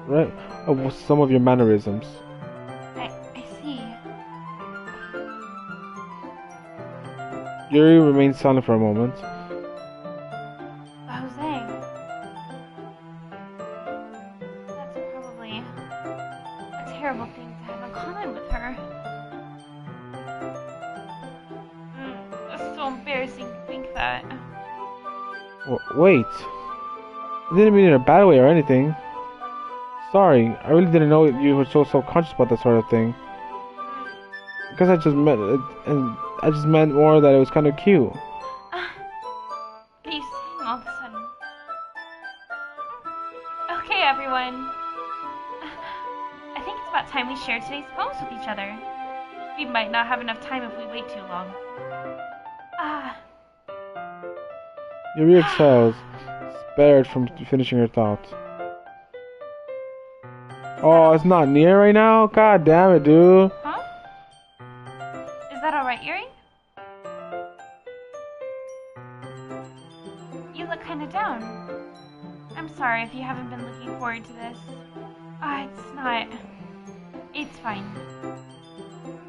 right, of some of your mannerisms. Yuri remained silent for a moment. Jose. That's probably a terrible thing to have in common with her. It's so embarrassing to think that. Wait. I didn't mean it in a bad way or anything. Sorry, I really didn't know you were so self-conscious about that sort of thing. I guess I just meant it, and I just meant more that it was kind of cute. What are you saying all of a sudden? Okay, everyone. I think it's about time we share today's poems with each other. We might not have enough time if we wait too long. Yuri exhales, spared from finishing her thought. Oh, it's not near right now? God damn it, dude. Huh? Is that alright, Yuri? You look kinda down. I'm sorry if you haven't been looking forward to this. It's not. It's fine.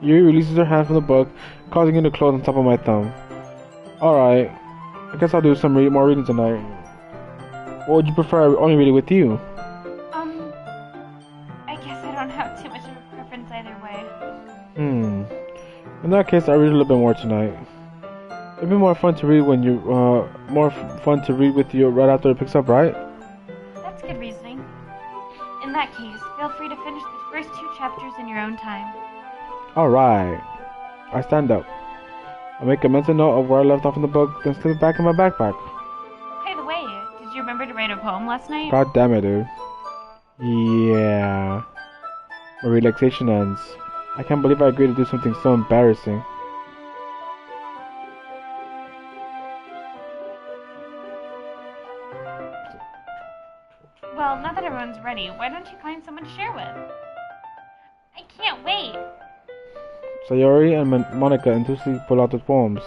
Yuri releases her hand from the book, causing it to close on top of my thumb. Alright, I guess I'll do some more reading tonight. What would you prefer? I only read it with you? I guess I don't have too much of a preference either way. In that case, I'll read a little bit more tonight. It'd be more fun to read when you, fun to read with you right after it picks up, right? That's good reasoning. In that case, feel free to finish the first 2 chapters in your own time. Alright. I stand up. I make a mental note of where I left off in the book, then slip it back in my backpack. By the way, did you remember to write a poem last night? God damn it, dude. Yeah. My relaxation ends. I can't believe I agreed to do something so embarrassing. Well, now that everyone's ready, why don't you find someone to share with? I can't wait! Sayori and Monica enthusiastically pull out the poems.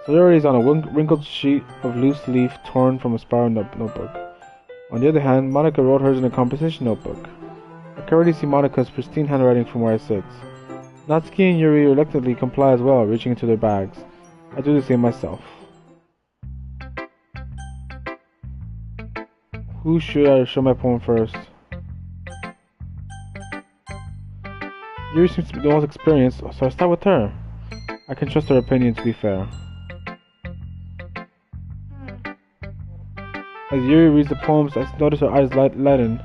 Sayori is on a wrinkled sheet of loose leaf torn from a spiral notebook. On the other hand, Monica wrote hers in a composition notebook. I can already see Monica's pristine handwriting from where I sit. Natsuki and Yuri reluctantly comply as well, reaching into their bags. I do the same myself. Who should I show my poem first? Yuri seems to be the most experienced, so I start with her. I can trust her opinion to be fair. As Yuri reads the poems, I notice her eyes lighten.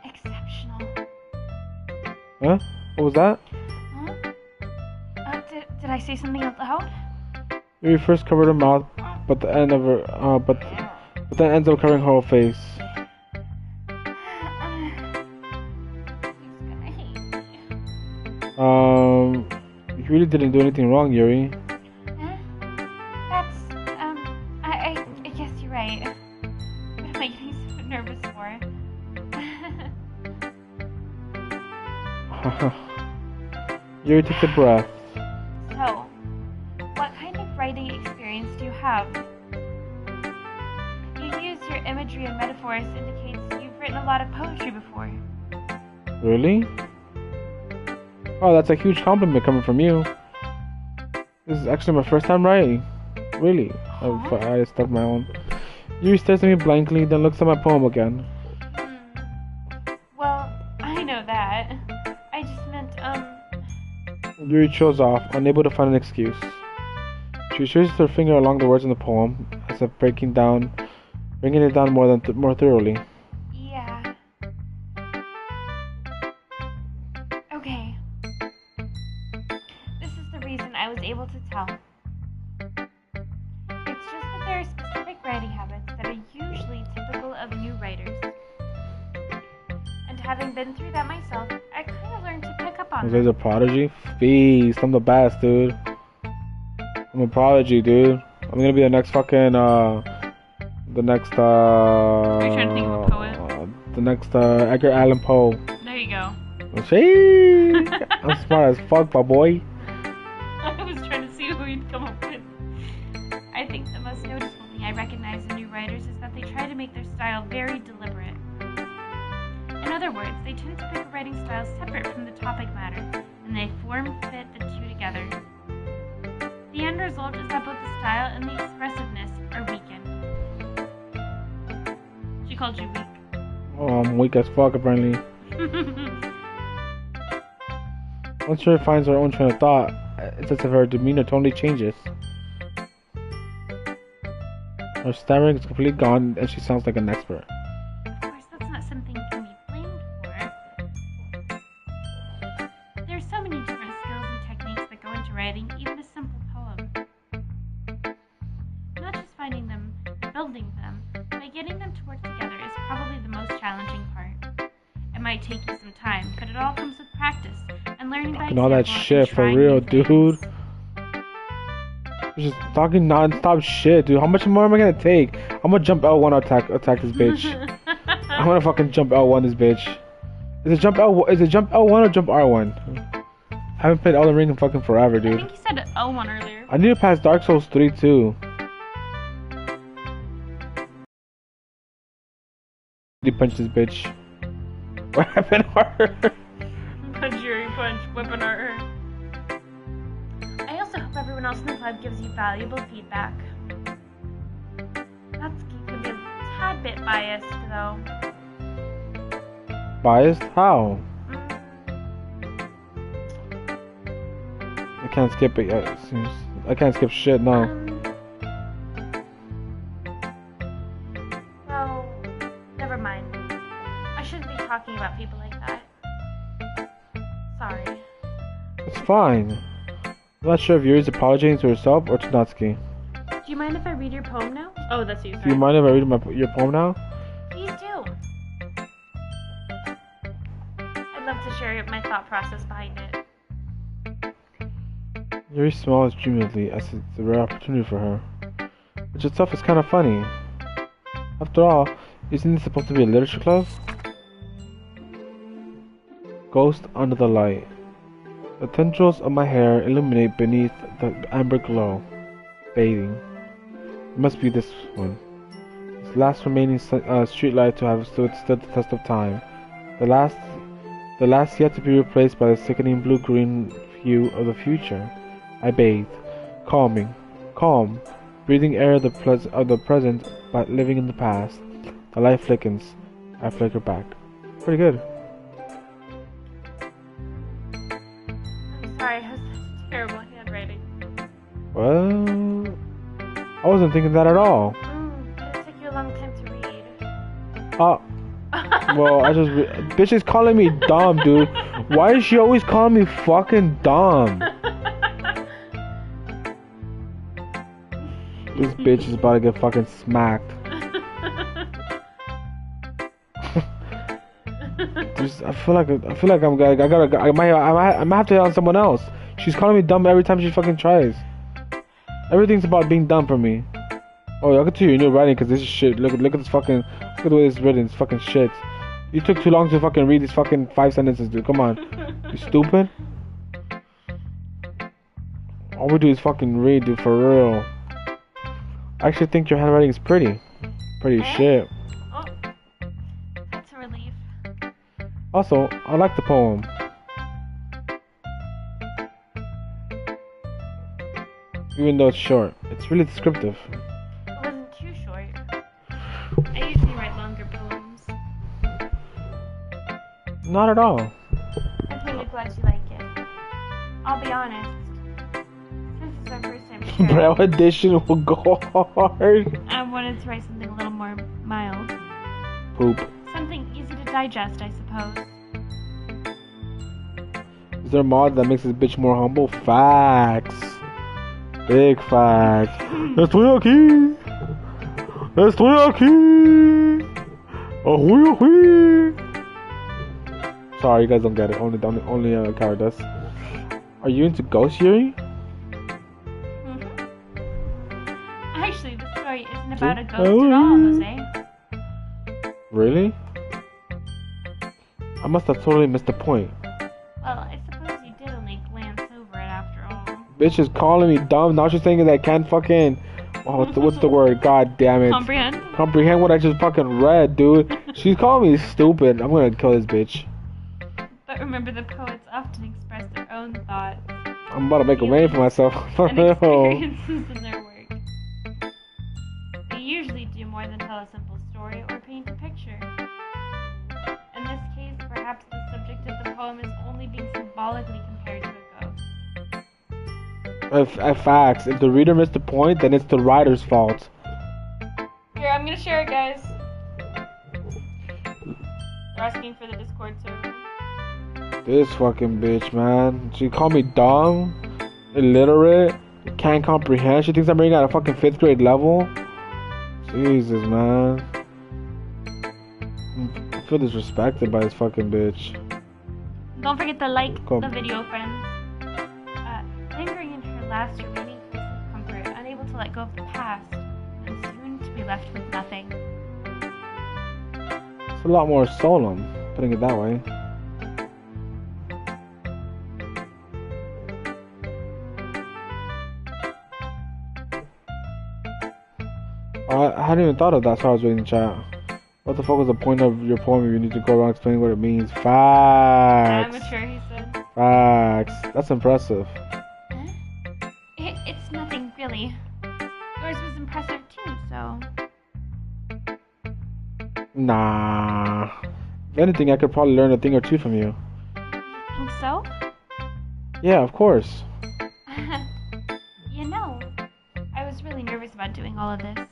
Exceptional. Huh? What was that? Huh? Did I say something out loud? Yuri first covered her mouth, but the end of her, but then ends up covering her whole face. You really didn't do anything wrong, Yuri. That's, I guess you're right. What am I getting so nervous for? Yuri takes a breath. So, what kind of writing experience do you have? You use your imagery and metaphors indicates you've written a lot of poetry before. Really? Oh, that's a huge compliment coming from you. This is actually my first time writing. Really? I stuck my own. Yuri stares at me blankly, then looks at my poem again. Well, I know that. I just meant, Yuri chills off, unable to find an excuse. She traces her finger along the words in the poem, as if bringing it down more thoroughly. Yeah. Okay. This is the reason I was able to tell. It's just that there are specific writing habits that are usually typical of new writers. And having been through that myself, I kind of learned to pick up on Is them. there a prodigy? Feast, I'm the best, dude. I'm a prodigy, dude. I'm gonna be the next fucking, Are you trying to think of a poet? The next, Edgar Allan Poe. There you go. Hey! I'm smart as fuck, my boy. I was trying to see who you'd come up with. I think the most noticeable thing I recognize in new writers is that they try to make their style very deliberate. In other words, they tend to pick a writing style separate from the topic matter, and they form-fit the two together. The end result is that both the style and the expressiveness are weakened. She called you weak. Oh, I'm weak as fuck, apparently. Once she finds her own train of thought, it's as if her demeanor totally changes. Her stammering is completely gone, and she sounds like an expert. Of course, that's not something you can be blamed for. There's so many different skills and techniques that go into writing even a simple poem. Not just finding them, building them, but getting them to work together is probably the most challenging part. It might take you some time, but it all comes with practice and learning by example. All that shit for real, dude. Just talking non-stop shit, dude. How much more am I gonna take? I'm gonna jump L1 attack this bitch. I'm gonna fucking jump L1 this bitch. Is it jump L1 or jump R1? I haven't played Elden Ring in fucking forever, dude. I think you said L1 earlier. I need to pass Dark Souls 3 too. He punched this bitch. Weapon her. Jury punch, weapon her. I also hope everyone else in the club gives you valuable feedback. Natsuki can be a tad bit biased, though. Biased? How? I can't skip it yet. I can't skip shit, no. Well, never mind. I shouldn't be talking about people like that. Sorry. It's fine. I'm not sure if Yuri's apologizing to herself or to Natsuki. Do you mind if I read your poem now? Oh, that's you. Sorry. Do you mind if I read your poem now? Please do. I'd love to share my thought process behind it. Yuri smiles dreamily as it's a rare opportunity for her. Which itself is kind of funny. After all, isn't this supposed to be a literature club? Ghost under the light. The tendrils of my hair illuminate beneath the amber glow. Bathing. It must be this one. This last remaining streetlight to have stood the test of time. The last yet to be replaced by the sickening blue-green hue of the future. I bathe, calm, breathing air of the present, but living in the past. The light flickens. I flicker back. Pretty good. Sorry, I have such terrible handwriting. Well, I wasn't thinking that at all. It took you a long time to read. Well, bitch is calling me dumb, dude. Why is she always calling me fucking dumb? This bitch is about to get fucking smacked. I feel like I might have to hit on someone else. She's calling me dumb every time she fucking tries. Everything's about being dumb for me. Oh, I'll get to your new writing because this is shit. Look at this fucking. Look at the way it's written. It's fucking shit. You took too long to fucking read these fucking 5 sentences, dude. Come on. You stupid? All we do is fucking read, dude, for real. I actually think your handwriting is pretty. Pretty shit. Oh, that's a relief. Also, I like the poem. Even though it's short, it's really descriptive. It wasn't too short. I usually write longer poems. Not at all. I'm really glad you like it. I'll be honest. Since it's our first time sharing, Braille edition will go hard. I wanted to write something a little more mild. Poop. Something easy to digest, I suppose. Is there a mod that makes this bitch more humble? Facts. Big facts. Estoy aquí. Estoy aquí. Ahui, ahui. Sorry, you guys don't get it. Only Kara does. Are you into ghost, Yuri? Actually, the story isn't about a ghost at all, Jose. Really? I must have totally missed the point. Well, I suppose you did only glance over it after all. Bitch is calling me dumb. Now she's saying that I can't fucking... Oh, what's the word? God damn it. Comprehend what I just fucking read, dude. She's calling me stupid. I'm gonna kill this bitch. But remember, the poets often express their own thoughts. I'm about to make a name for myself. For and real. experiences in their work. They usually do more than tell a simple story or paint a picture. In this case, perhaps the subject of the poem is only being symbolically compared to a ghost. Facts. If the reader missed the point, then it's the writer's fault. Here, I'm gonna share it, guys. They're asking for the Discord server. This fucking bitch, man. She called me dumb, illiterate, can't comprehend. She thinks I'm reading at a fucking 5th grade level. Jesus, man. I feel disrespected by this fucking bitch. Don't forget to like the video, friends. Lingering in her last remaining place of comfort, unable to let go of the past, and soon to be left with nothing. It's a lot more solemn, putting it that way. I hadn't even thought of that, so I was reading the chat. What the fuck was the point of your poem if you need to go around explaining what it means? Facts. Amateur, he said. Facts. That's impressive. It's nothing, really. Yours was impressive too, so... Nah. If anything, I could probably learn a thing or two from you. Think so? Yeah, of course. You know, I was really nervous about doing all of this.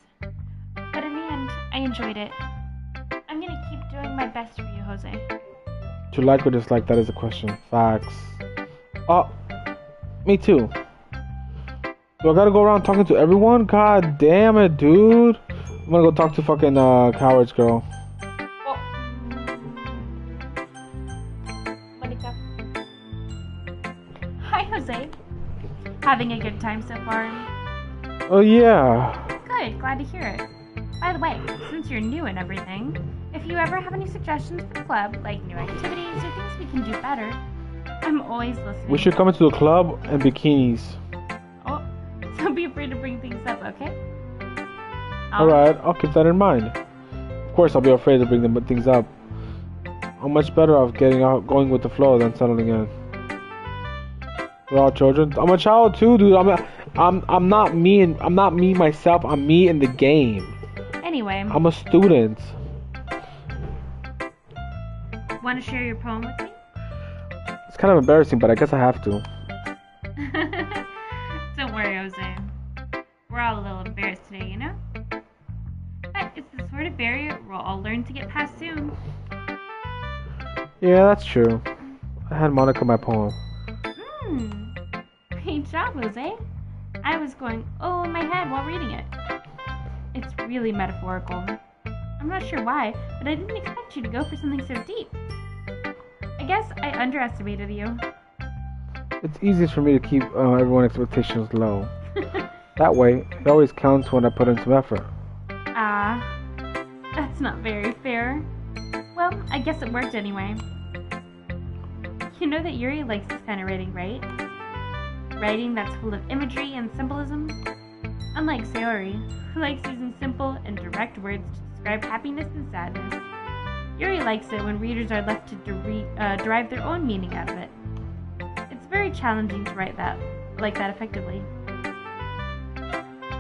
But in the end, I enjoyed it. I'm gonna keep doing my best for you, Jose. To like or dislike, that is the question. Facts. Oh, me too. Do I gotta go around talking to everyone? God damn it, dude. I'm gonna go talk to fucking Coward's girl. Oh. Monica. Hi, Jose. Having a good time so far? Oh, yeah. Good, glad to hear it. By the way, since you're new and everything, if you ever have any suggestions for the club, like new activities or things we can do better, I'm always listening. We should come into the club in bikinis. Oh, don't be afraid to bring things up, okay? Alright, I'll keep that in mind. Of course, I'll be afraid to bring the things up. I'm much better off going with the flow than settling in. We're all children. I'm a child too, dude. I'm not me myself. I'm me in the game. Anyway, I'm a student. Want to share your poem with me? It's kind of embarrassing, but I guess I have to. Don't worry, Jose. We're all a little embarrassed today, you know? But it's the sort of barrier we'll all learn to get past soon. Yeah, that's true. I had Monica my poem. Great job, Jose. I was going, oh, in my head while reading it. It's really metaphorical. I'm not sure why, but I didn't expect you to go for something so deep. I guess I underestimated you. It's easiest for me to keep everyone's expectations low. That way, it always counts when I put in some effort. That's not very fair. Well, I guess it worked anyway. You know that Yuri likes this kind of writing, right? Writing that's full of imagery and symbolism. Unlike Sayori, who likes using simple and direct words to describe happiness and sadness, Yuri likes it when readers are left to derive their own meaning out of it. It's very challenging to write that effectively.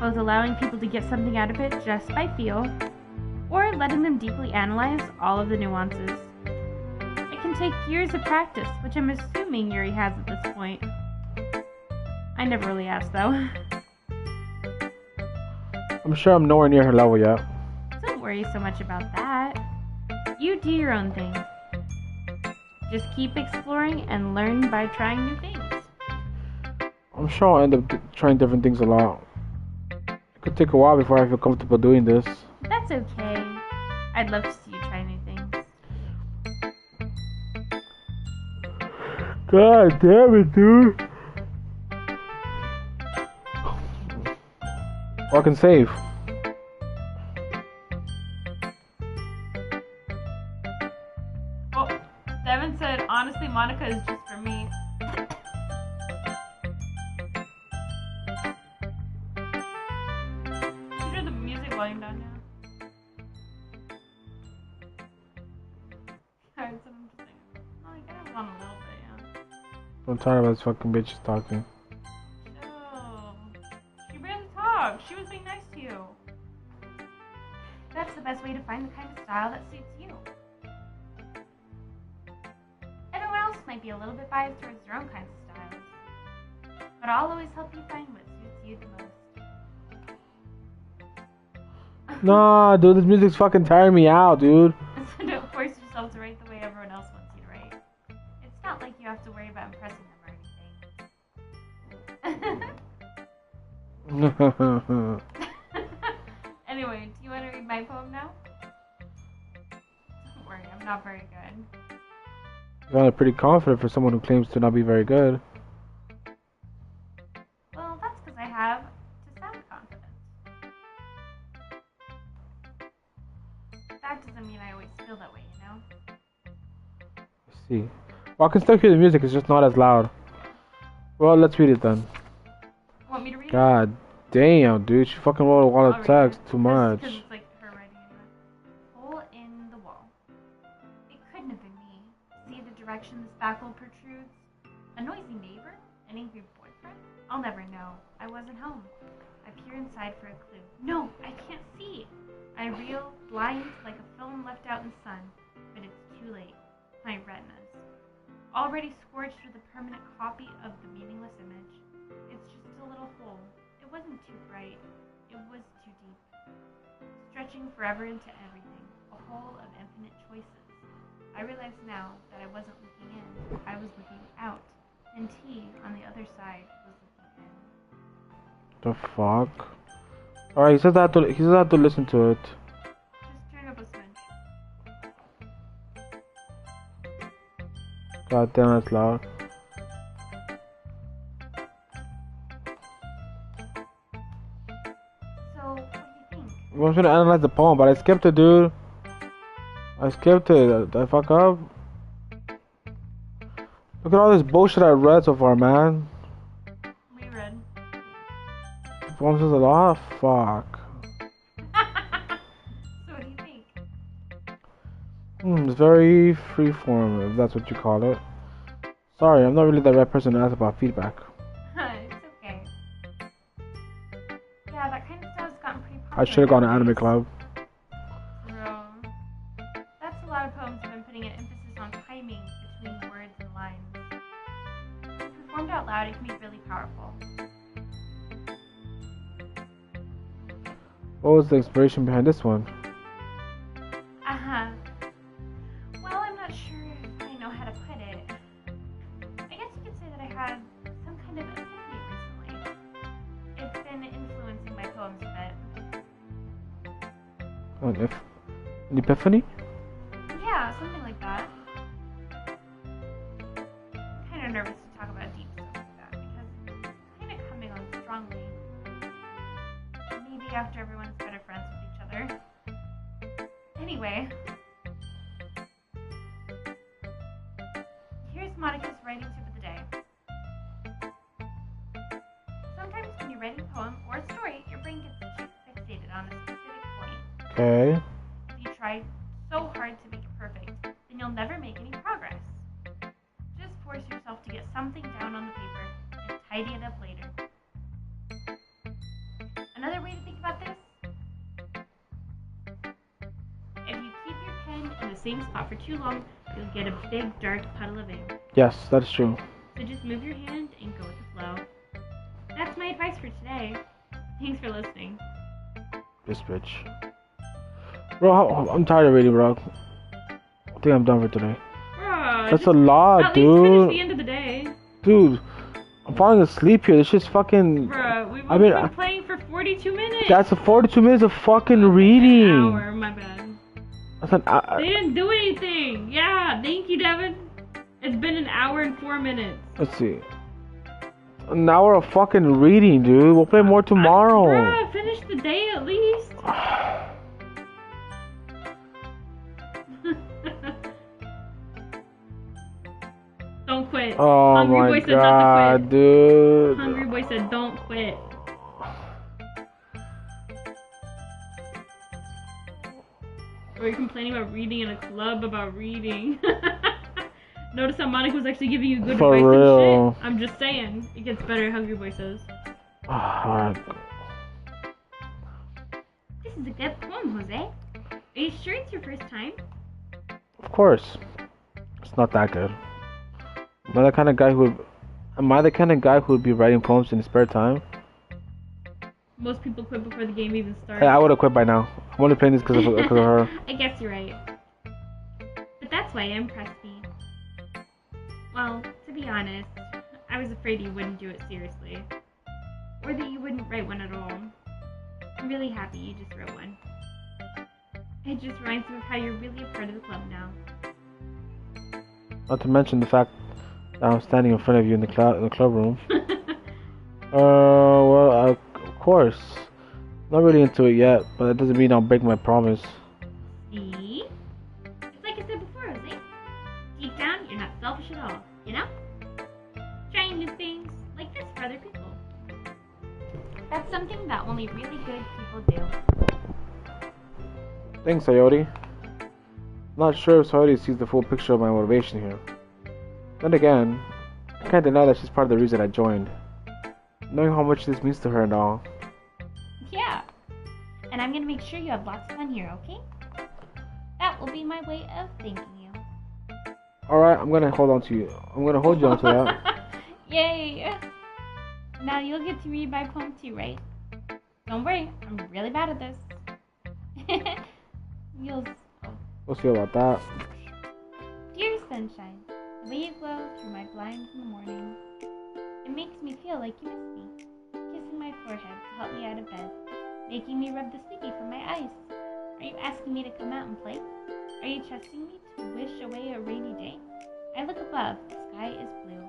Both allowing people to get something out of it just by feel, or letting them deeply analyze all of the nuances. It can take years of practice, which I'm assuming Yuri has at this point. I never really asked, though. I'm sure I'm nowhere near her level yet. Don't worry so much about that. You do your own thing. Just keep exploring and learn by trying new things. I'm sure I'll end up trying different things a lot. It could take a while before I feel comfortable doing this. That's okay. I'd love to see you try new things. God damn it, dude. Or I can save. Oh, Devin said, honestly, Monica is just for me. Should turn the music volume down now. Alright, so I'm just saying. Oh, I got it on a little bit, yeah. I'm tired of this fucking bitch talking. Oh, she barely talked. She was being nice to you. That's the best way to find the kind of style that suits you. Everyone else might be a little bit biased towards their own kinds of styles, but I'll always help you find what suits you the most. Nah, dude, this music's fucking tiring me out, dude. So don't force yourself to write the way everyone else wants you to write. It's not like you have to worry about impressing them or anything. Anyway, do you want to read my poem now? Don't worry, I'm not very good. You sound pretty confident for someone who claims to not be very good. Well, that's because I have to sound confident. That doesn't mean I always feel that way, you know? I see. Well, I can still hear the music, it's just not as loud. Well, let's read it then. Want me to read it? God damn, dude, she fucking wrote a lot of text, too much. Because it's like her writing anyway. Hole in the wall. It couldn't have been me. See the direction this backhoe protrudes? A noisy neighbor? An angry boyfriend? I'll never know. I wasn't home. I peer inside for a clue. No, I can't see. I reel, blind, like a film left out in sun. But it's too late. My retinas, already scorched with a permanent copy of the meaningless image. It's just a little hole. It wasn't too bright. It was too deep. Stretching forever into everything. A hole of infinite choices. I realize now that I wasn't looking in. I was looking out. And he, on the other side, was looking in. The fuck? Alright, he says I have to listen to it. Just turn up a smidge. God damn, that's loud. So, what do you think? I was gonna analyze the poem, but I skipped it, dude. I skipped it. Did I fuck up? Look at all this bullshit I read so far, man. We read. The poem says a lot. Fuck. So, what do you think? It's very freeform, if that's what you call it. Sorry, I'm not really the right person to ask about feedback. It's okay. Yeah, that kind of stuff's gotten pretty popular. I should have gone to anime club. That's a lot of poems have been putting an emphasis on timing between words and lines. If performed out loud, it can be really powerful. What was the inspiration behind this one? Well, I'm not sure if I know how to put it. I guess you could say that I had some kind of epiphany recently. It's been influencing my poems a bit. An epiphany? Yeah, something like that. I'm kind of nervous to talk about deep stuff like that because it's kind of coming on strongly. Maybe after everyone's better friends with each other. Anyway, here's Monica's writing tip of the day. Sometimes when you're writing a poem or a story, your brain gets too fixated on a specific point. Okay. If you try so hard to make it perfect, then you'll never make any progress. Just force yourself to get something down on the paper and tidy it up later. Another way to think about this, if you keep your pen in the same spot for too long, you'll get a big dark puddle of ink. Yes, that's true. So just move your hand and go with the flow. That's my advice for today. Thanks for listening. This bitch. Bro, I'm tired of reading, bro. I think I'm done for today. Bro, That's a lot, at least finish dude. the end of the day. Dude, I'm falling asleep here. This shit's fucking. Bro, we've only been playing for 42 minutes. That's 42 minutes of fucking reading. An hour, my bad. That's an hour. They didn't do anything. Yeah, thank you, Devin. It's been an hour and 4 minutes. Let's see. An hour of fucking reading, dude. We'll play more tomorrow. Bruh, finish the day at least. Don't quit. Oh Hungry my Boy said not god, to quit. dude. Hungry Boy said don't quit. Or you're complaining about reading in a club about reading. Notice how Monica was actually giving you good For advice real. and shit. I'm just saying. It gets better, Hungry Boy says. Alright. This is a good poem, Jose. Are you sure it's your first time? Of course. It's not that good. Am I the kind of guy who would be writing poems in his spare time? Most people quit before the game even starts. Hey, I would have quit by now. I'm only playing this because of her. I guess you're right. But that's why it impressed me. Well, to be honest, I was afraid you wouldn't do it seriously. Or that you wouldn't write one at all. I'm really happy you just wrote one. It just reminds me of how you're really a part of the club now. Not to mention the fact that I'm standing in front of you in the club room. Well, of course. Not really into it yet, but that doesn't mean I'll break my promise. See? It's like I said before, Jose. Deep down, you're not selfish at all, you know? Trying new things like this for other people. That's something that only really good people do. Thanks, Sayori. Not sure if Sayori sees the full picture of my motivation here. Then again, I can't deny that she's part of the reason I joined. Knowing how much this means to her and all. Yeah. And I'm gonna make sure you have lots of fun here, okay? That will be my way of thanking you. Alright, I'm gonna hold you on to that. Yay! Now you'll get to read my poem too, right? Don't worry, I'm really bad at this. We'll see about that. Dear sunshine, the way you glow through my blinds in the morning. It makes me feel like you miss me. Kissing my forehead to help me out of bed. Making me rub the sleepy from my eyes. Are you asking me to come out and play? Are you trusting me to wish away a rainy day? I look above, the sky is blue.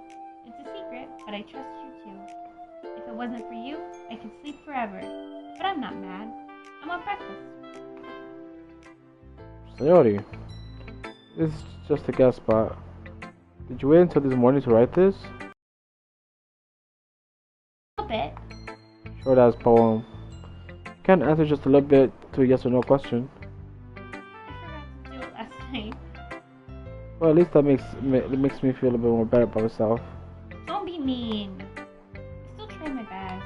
It's a secret, but I trust you too. If it wasn't for you, I could sleep forever. But I'm not mad. I want breakfast. Sayori, this is just a guess, but did you wait until this morning to write this? A little bit. Short ass poem. You can't answer just a little bit to a yes or no question. I forgot to do it last night. Well, at least that makes me feel a bit more better about myself. Don't be mean. I still try my best.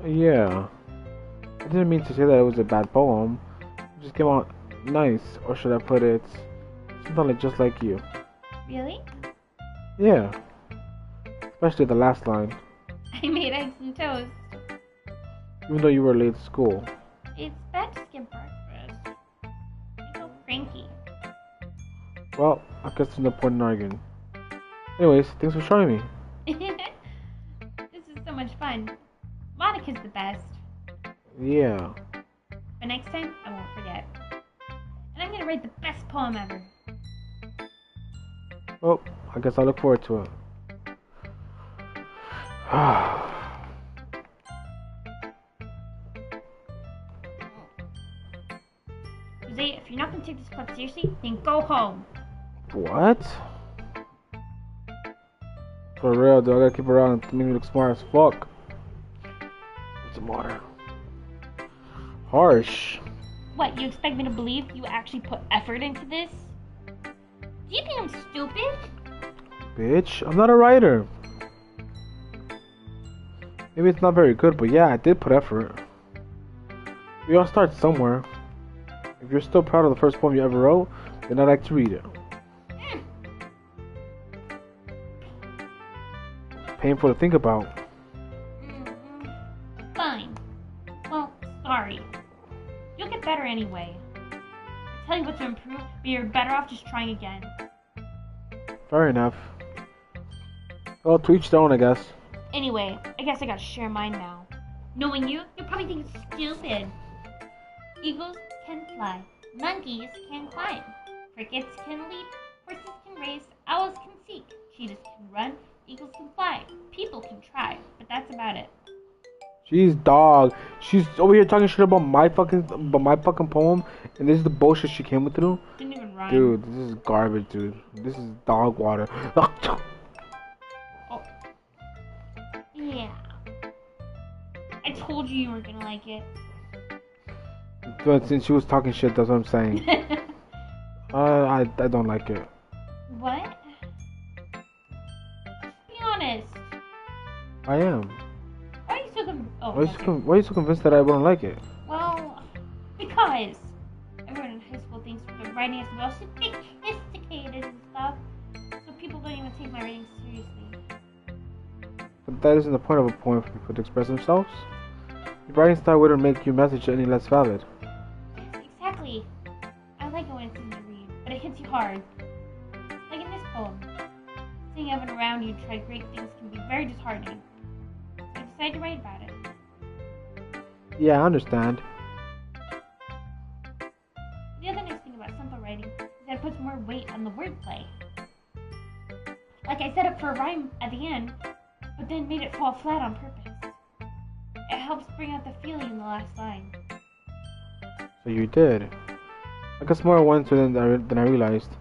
Yeah. I didn't mean to say that it was a bad poem. It just came out nice, or should I put it, something just like you. Really? Yeah. Especially the last line. I made eggs and toast. Even though you were late to school. It's bad to skip breakfast. I'm so cranky. Well, I guess there's no point in arguing. Anyways, thanks for showing me. This is so much fun. Monica's the best. Yeah. But next time, I won't forget. And I'm gonna write the best poem ever. Well, I guess I look forward to it. Jose, if you're not gonna take this club seriously, then go home. What? For real, dude, I gotta keep around to make me look smart as fuck. What's the matter? Harsh. What, you expect me to believe you actually put effort into this? Do you think I'm stupid? Bitch, I'm not a writer. Maybe it's not very good, but yeah, I did put effort. We all start somewhere. If you're still proud of the first poem you ever wrote, then I'd like to read it. Painful to think about. Fine. Well, sorry. You'll get better anyway. I tell you what to improve, but you're better off just trying again. Fair enough. Well, to each their own, I guess. Anyway, I guess I gotta share mine now. Knowing you, you'll probably think it's stupid. Eagles can fly. Monkeys can climb. Crickets can leap. Horses can race. Owls can seek. Cheetahs can run. Eagles can fly. People can try. But that's about it. Jeez, dog. She's over here talking shit about my fucking poem, and this is the bullshit she came through. Didn't even rhyme. Dude, this is garbage, dude. This is dog water. Oh. Yeah. I told you were gonna like it. But since she was talking shit, that's what I'm saying. I don't like it. What? I am. Why are you so Why are you so convinced that I wouldn't like it? Well, because everyone in high school thinks the writing is well sophisticated and stuff, so people don't even take my writing seriously. But that isn't the point of a poem for people to express themselves. Your writing style wouldn't make your message any less valid. Exactly. I like it when it's easy to read, but it hits you hard. Like in this poem. Seeing everyone around you try great things can be very disheartening. So I decided to write about it. Yeah, I understand. The other nice thing about simple writing is that it puts more weight on the wordplay. Like I set up for a rhyme at the end, but then made it fall flat on purpose. It helps bring out the feeling in the last line. So you did. I guess more once than I realized.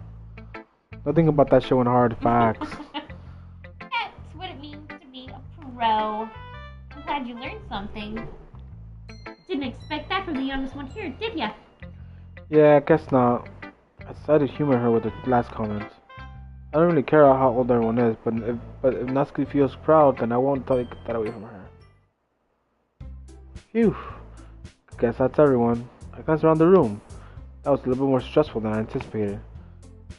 Nothing about that shit went hard. Facts. That's what it means to be a pro. I'm glad you learned something. Didn't expect that from the youngest one here, did ya? Yeah, I guess not. I decided to humor her with the last comment. I don't really care how old everyone is, but if Natsuki feels proud, then I won't take that away from her. Phew. Guess that's everyone. I glanced around the room. That was a little bit more stressful than I anticipated.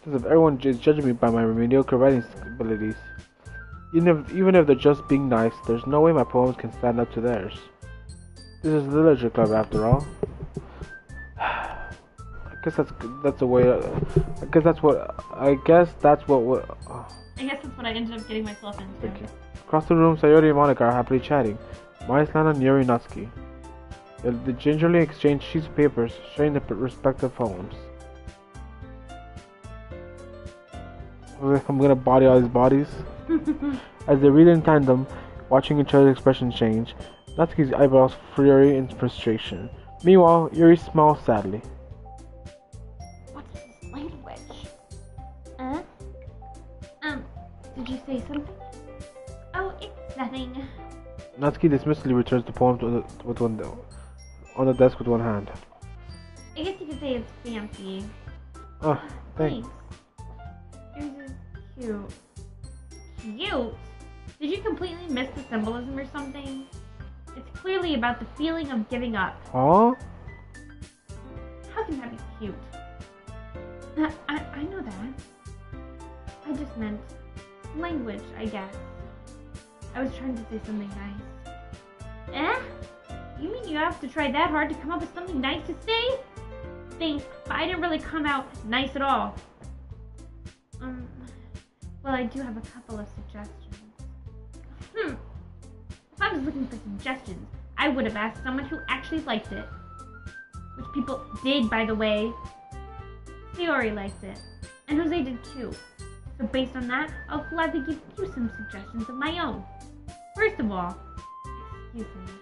Since if everyone is judging me by my mediocre writing abilities, even if they're just being nice, there's no way my poems can stand up to theirs. This is the literature club after all. I guess that's the way. I guess that's what I guess that's what I ended up getting myself into. Okay. Across the room, Sayori and Monica are happily chatting. Maya Slan and Yuri Natsuki. They gingerly exchange sheets of papers, sharing their respective poems. I'm gonna body all these bodies. As they read in tandem, watching each other's expressions change, Natsuki's eyebrows fury and frustration. Meanwhile, Yuri smiles sadly. What's this language? Did you say something? Oh, it's nothing. Natsuki dismissively returns the poem on the desk with one hand. I guess you could say it's fancy. Oh, thanks. Yours is cute. Cute? Did you completely miss the symbolism or something? It's clearly about the feeling of giving up. Huh? How can that be cute? I know that. I just meant language, I guess. I was trying to say something nice. Eh? You mean you have to try that hard to come up with something nice to say? Thanks, but I didn't really come out nice at all. Well, I do have a couple of suggestions. If I was looking for suggestions, I would have asked someone who actually liked it. Which people did, by the way. Sayori liked it. And Jose did too. So based on that, I'll gladly give you some suggestions of my own. First of all, excuse me.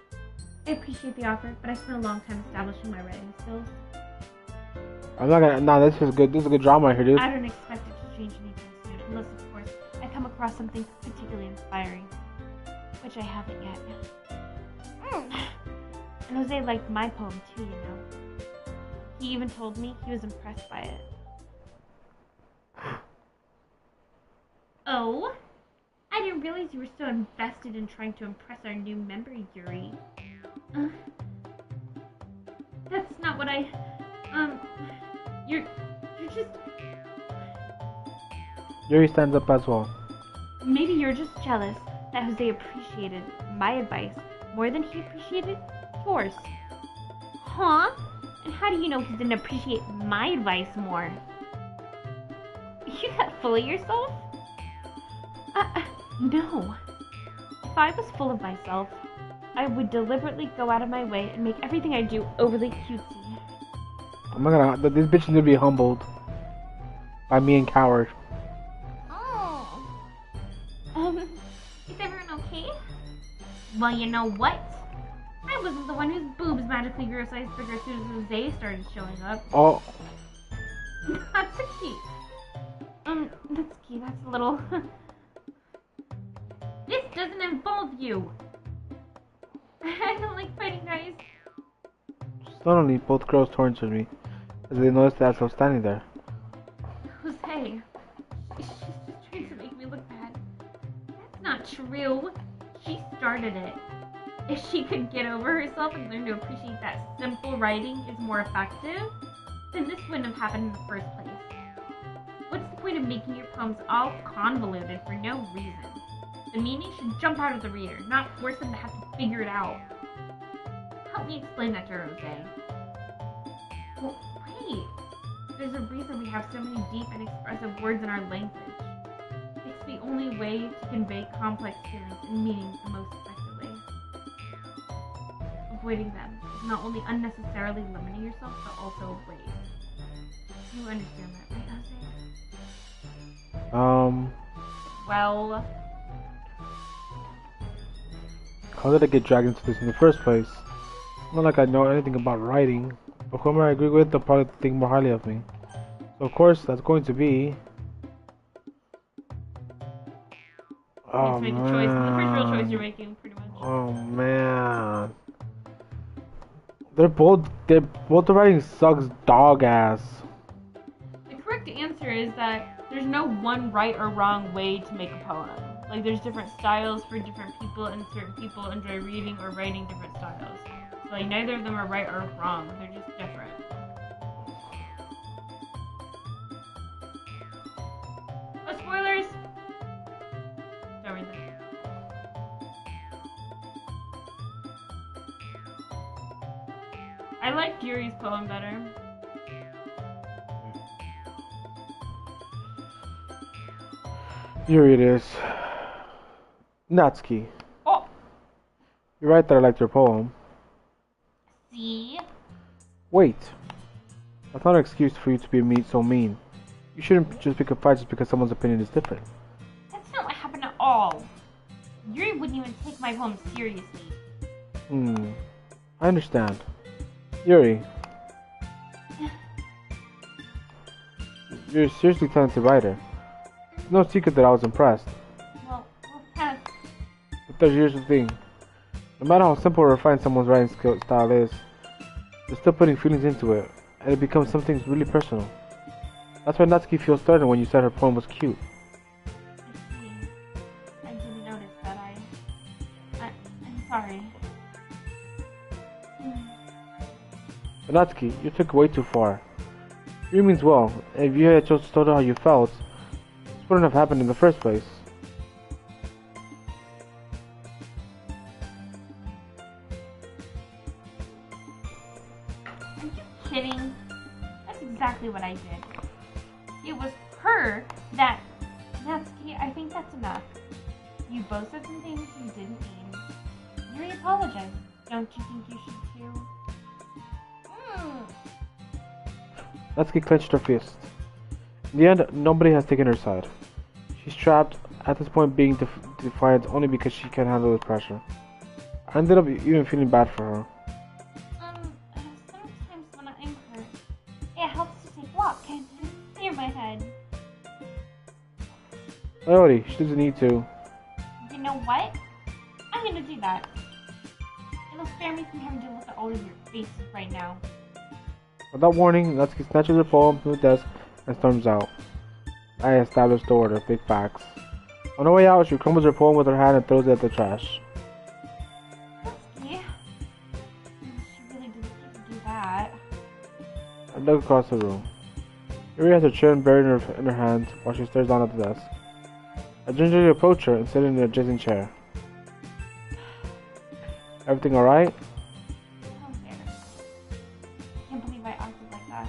I appreciate the offer, but I spent a long time establishing my writing skills. I'm not gonna. Nah, this is good. This is a good drama here, dude. I don't expect it to change anytime soon, unless, of course, I come across something particularly inspiring. Which I haven't yet. And Jose liked my poem too, you know. He even told me he was impressed by it. Oh? I didn't realize you were so invested in trying to impress our new member, Yuri. That's not what I... You're just... Yuri stands up as well. Maybe you're just jealous that Jose appreciated my advice more than he appreciated yours. Huh? And how do you know he didn't appreciate my advice more? You that full of yourself? No. If I was full of myself, I would deliberately go out of my way and make everything I do overly cutesy. I'm not gonna. These bitches need to be humbled by me and Coward. Oh. Is everyone okay? Well, you know what? I wasn't the one whose boobs magically grew a size bigger as soon as Jose started showing up. Oh. Natsuki. Natsuki, that's a little... This doesn't involve you. I don't like fighting guys. Suddenly, both girls turned to me as they noticed that I was standing there. Jose, she's just trying to make me look bad. That's not true. She started it. If she could get over herself and learn to appreciate that simple writing is more effective, then this wouldn't have happened in the first place. What's the point of making your poems all convoluted for no reason? The meaning should jump out of the reader, not force them to have to figure it out. Help me explain that to Rose. Well, wait. There's a reason we have so many deep and expressive words in our language. It's the only way to convey complex feelings and meanings the most effectively. Avoiding them is not only unnecessarily limiting yourself, but also a waste. You understand that, right, Jose? Well... How did I get dragged into this in the first place? Not like I know anything about writing, but whoever I agree with, they'll probably think more highly of me. So of course, that's going to be... Oh, make a choice. The first real choice you're making, pretty much. Oh man. Both the writing sucks dog ass. The correct answer is that there's no one right or wrong way to make a poem. Like, there's different styles for different people, and certain people enjoy reading or writing different styles. So, like, neither of them are right or wrong. They're just different. Oh, spoilers! Don't read them. I like Yuri's poem better. Here it is. Natsuki. Oh! You're right that I liked your poem. See? Wait. That's not an excuse for you to be so mean. You shouldn't just pick a fight just because someone's opinion is different. That's not what happened at all. Yuri wouldn't even take my poem seriously. I understand. Yuri. You're a seriously talented writer. It's no secret that I was impressed. Well, But here's the thing. No matter how simple or refined someone's writing style is, they're still putting feelings into it, and it becomes something really personal. That's why Natsuki feels threatened when you said her poem was cute. I see. I didn't notice that. I'm sorry. But Natsuki, you took it way too far. Yuri means well, and if you had just told her how you felt, this wouldn't have happened in the first place. Are you kidding? That's exactly what I did. It was her that... Natsuki, I think that's enough. You both said some things you didn't mean. Yuri apologized. Don't you think you should too? Natsuki clenched her fist. In the end, nobody has taken her side. She's trapped, at this point being defiant only because she can't handle the pressure. I ended up even feeling bad for her. Sometimes when I'm hurt, it helps to take a walk and clear my head. Alrighty, she doesn't need to. You know what? I'm gonna do that. It'll spare me from having to look at all of your faces right now. Without warning, Natsuki snatches her poem from the desk and storms out. I established the order, big facts. On her way out, she crumbles her poem with her hand and throws it at the trash. Natsuki? She really didn't need to do that. I look across the room. Yuri has her chin buried in her hand while she stares down at the desk. I gingerly approach her and sit in the adjacent chair. Everything alright? How embarrassing. I can't believe I acted like that.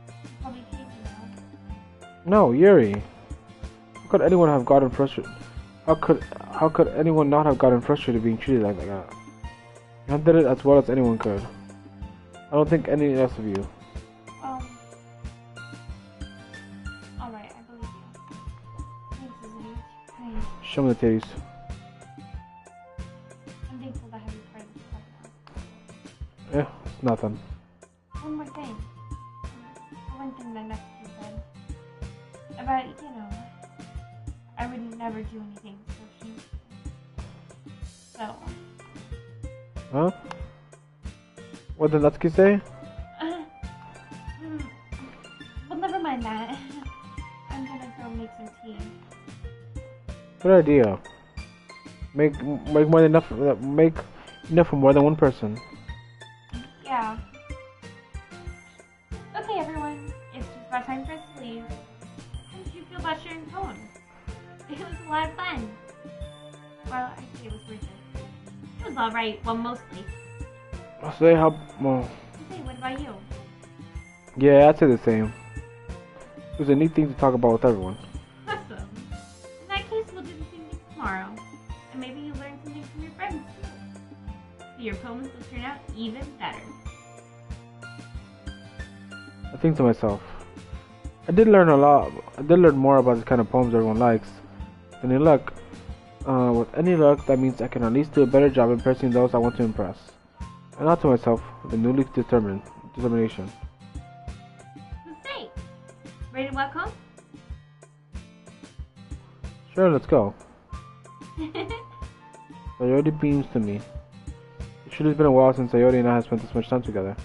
You probably hate me now. No, Yuri. How could anyone have gotten frustrated? How could anyone not have gotten frustrated being treated like that? You handled it as well as anyone could. I don't think any less of you. Alright, I believe you. Thanks, Izzy. Thanks. Show me the titties. I'm thankful to have you part of this club now. Yeah, it's nothing. One more thing. One thing that Natsuki said. About, I would never do anything so shameful. So. Huh? What did Natsuki say? Well, never mind that. I'm gonna go make some tea. Good idea. Make more than enough. Make enough for more than one person. Yeah. Okay, everyone. It's just about time for us to leave. How did you feel about sharing poems? It was a lot of fun. Well, I'd say it was worth it. It was alright. Well, mostly. I'll say how. Well, Okay, what about you? yeah, I'd say the same. It was a neat thing to talk about with everyone. Awesome. In that case, we'll do the same thing tomorrow. And maybe you learn something from your friends, too. So your poems will turn out even better. I think to myself, I did learn a lot. I did learn more about the kind of poems everyone likes. Any luck? With any luck, that means I can at least do a better job impressing those I want to impress. And not to myself, the newly determination. Say, ready to walk home? Sure, let's go. Sayori beams to me. It should have been a while since Sayori and I have spent this much time together.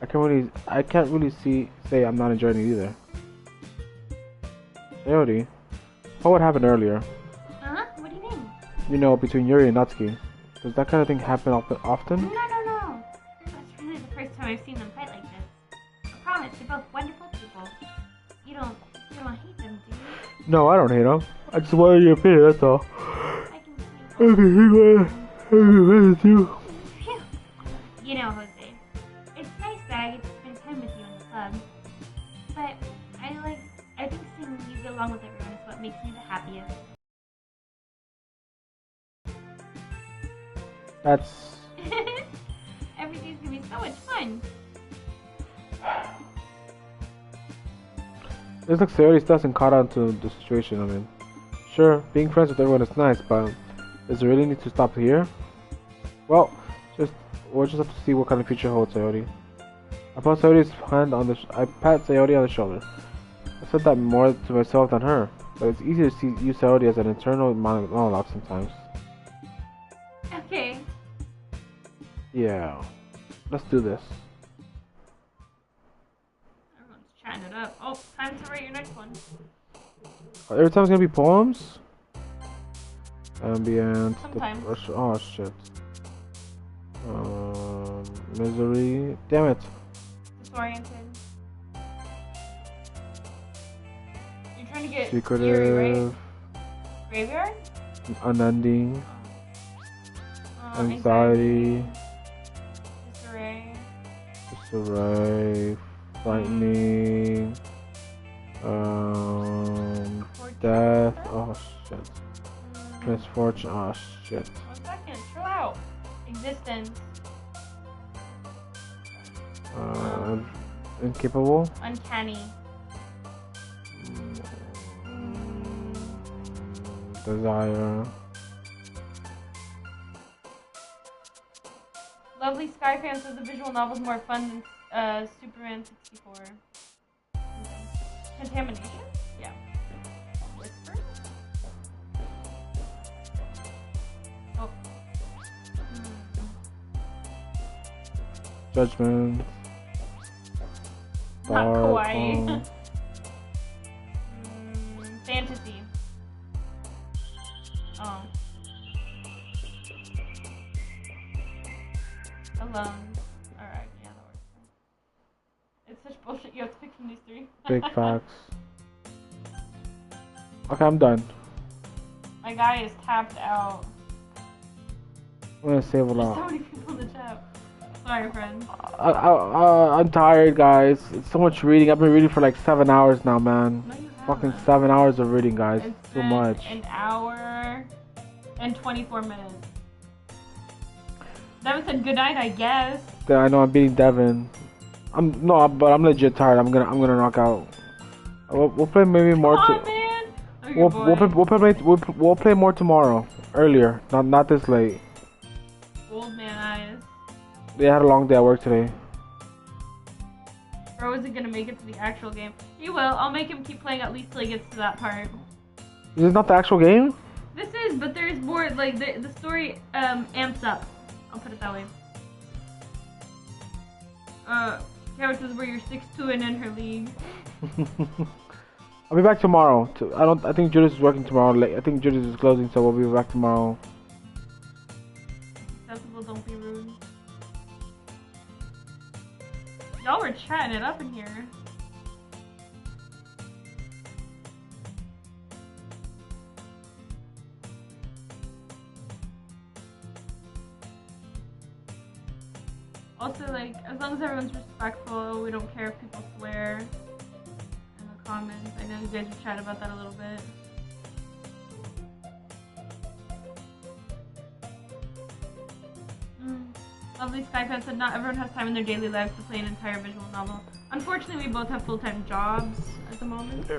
I can't really say I'm not enjoying it either. Sayori, what happened earlier? What do you mean? You know, between Yuri and Natsuki. Does that kind of thing happen often? No. That's really the first time I've seen them fight like this. I promise, they're both wonderful people. You don't hate them, do you? No, I don't hate them. I just wanted your opinion, that's all. I can see. Too. Phew. You know, Jose, it's nice that I get to spend time with you in the club. But I think seeing you get along with everyone is what makes me the happiest. That's... Every day's gonna be so much fun. It's like Sayori doesn't caught on to the situation I'm in. Sure, being friends with everyone is nice, but does it really need to stop here? Well, we'll just have to see what kind of future holds Sayori. I pat Sayori on the shoulder. I said that more to myself than her, but it's easy to use Sayori as an internal monologue sometimes. Okay. Yeah, let's do this. Everyone's chatting it up. Oh, time to write your next one. Every time it's gonna be poems? Ambient. Sometimes. Oh shit. Misery. Damn it. Disoriented. You're trying to get Secretive. eerie, right? Graveyard? Unending. Anxiety. Disarray. Disarray. Frightening. Death. Oh shit. Misfortune. Oh shit. 1 second. Chill out. Existence. Incapable. Uncanny. Desire. Lovely Skyfan says the visual novel is more fun than Superman 64. Contamination? Yeah. Whisper? Oh. Judgment. Not kawaii. Oh. Fantasy. Oh. Alone. Alright, yeah, that works. It's such bullshit, you have to pick from these three. Big facts. Okay, I'm done. My guy is tapped out. I'm gonna save a There's lot. so many people in the chat. Sorry, friends. I'm tired, guys. It's so much reading. I've been reading for like 7 hours now, man. No, you Fucking haven't. 7 hours of reading, guys. It's Too been much. An hour and 24 minutes. Devin said good night, I guess. Yeah, I know I'm beating Devin. But I'm legit tired. I'm gonna knock out. We'll play maybe more. Come on, man. Oh, We'll play more tomorrow. Earlier, not this late. Old man eyes. They had a long day at work today. Bro isn't gonna make it to the actual game. He will. I'll make him keep playing at least till he gets to that part. Is this not the actual game? This is, but there's more. Like the story amps up. I'll put it that way. Characters where you're 6'2" and in her league. I'll be back tomorrow. I think Judas is working tomorrow. I think Judas is closing, so we'll be back tomorrow. tell we're chatting it up in here. Also, like, as long as everyone's respectful, we don't care if people swear in the comments. I know you guys were chatting about that a little bit. Lovely Skyfan said not everyone has time in their daily lives to play an entire visual novel. Unfortunately, we both have full-time jobs at the moment.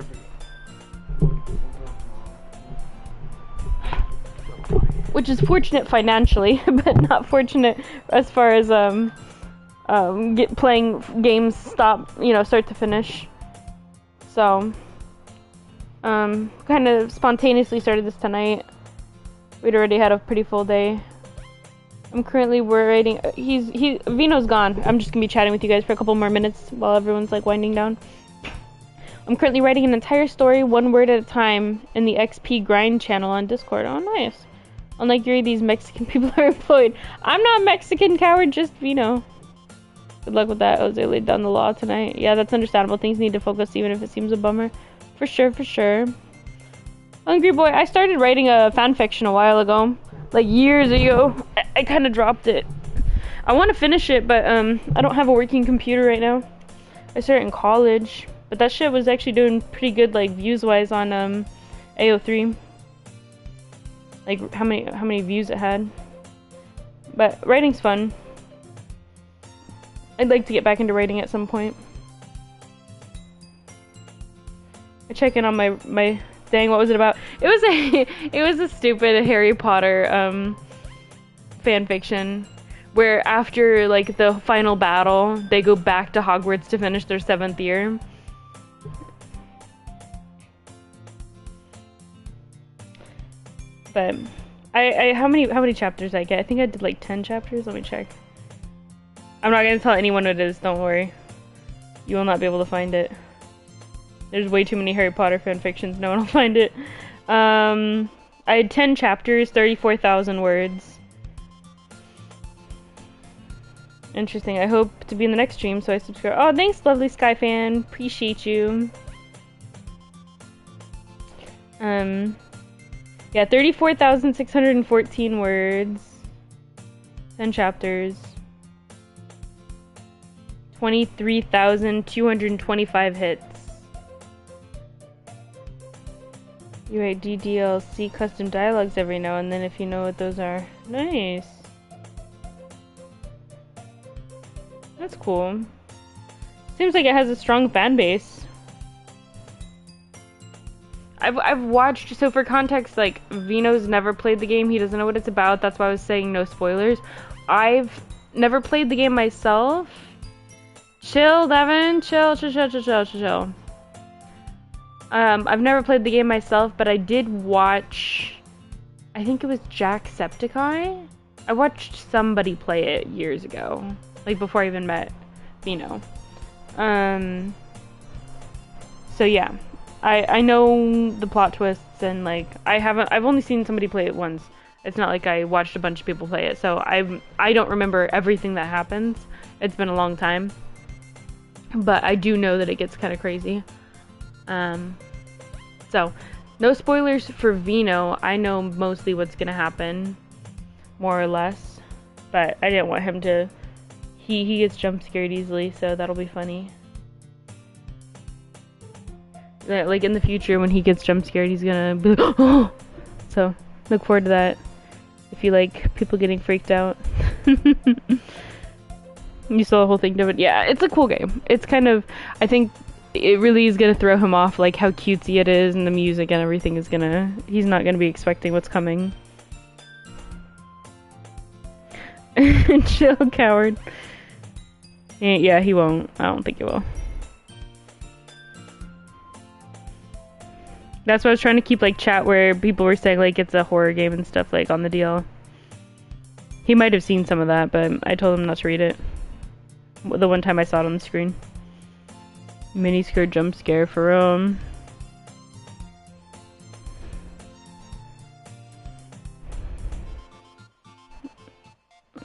Which is fortunate financially, but not fortunate as far as playing games start to finish. So kind of spontaneously started this tonight. We'd already had a pretty full day. I'm currently writing. Vino's gone. I'm just gonna be chatting with you guys for a couple more minutes while everyone's like winding down. I'm currently writing an entire story, one word at a time, in the XP grind channel on Discord. Oh, nice. Unlike Yuri, these Mexican people are employed. I'm not Mexican, coward, just Vino. Good luck with that. Jose laid down the law tonight. Yeah, that's understandable. Things need to focus even if it seems a bummer. For sure, for sure. Hungry Boy, I started writing a fanfiction a while ago. Like years ago. I kind of dropped it. I want to finish it, but I don't have a working computer right now. I started in college, but that shit was actually doing pretty good, like views-wise on AO3. Like how many views it had. But writing's fun. I'd like to get back into writing at some point. I check in on my dang, what was it about? It was a stupid Harry Potter fan fiction where after like the final battle they go back to Hogwarts to finish their 7th year. But I how many chapters I get? I think I did like 10 chapters. Let me check. I'm not gonna tell anyone what it is, don't worry. You will not be able to find it. There's way too many Harry Potter fanfictions, no one will find it. I had 10 chapters, 34,000 words. Interesting, I hope to be in the next stream, so I subscribe. Oh, thanks, lovely Skyfan. Appreciate you. Yeah, 34,614 words. 10 chapters. 23,225 hits. You write DDLC custom dialogues every now and then if you know what those are. Nice. That's cool. Seems like it has a strong fan base. I've watched, so for context, like, Vino's never played the game, he doesn't know what it's about, that's why I was saying no spoilers. I've never played the game myself. Chill, Devin, chill. I've never played the game myself, but I did watch, I think it was Jacksepticeye? I watched somebody play it years ago, like before I even met Vino. So yeah. I know the plot twists and like I've only seen somebody play it once. It's not like I watched a bunch of people play it, so I don't remember everything that happens. It's been a long time. But I do know that it gets kind of crazy. So no spoilers for Vino. I know mostly what's gonna happen, more or less. But I didn't want him to he gets jump scared easily, so that'll be funny. Like in the future when he gets jump scared he's gonna be like, oh! So look forward to that if you like people getting freaked out. You saw the whole thing, David? Yeah, it's a cool game. It's kind of, I think it really is gonna throw him off, like how cutesy it is and the music and everything is gonna, he's not gonna be expecting what's coming. Chill, coward. Yeah, he won't. I don't think he will. That's why I was trying to keep like chat where people were saying like it's a horror game and stuff like on the DL. He might have seen some of that, but I told him not to read it. The one time I saw it on the screen. Mini skirt jump scare for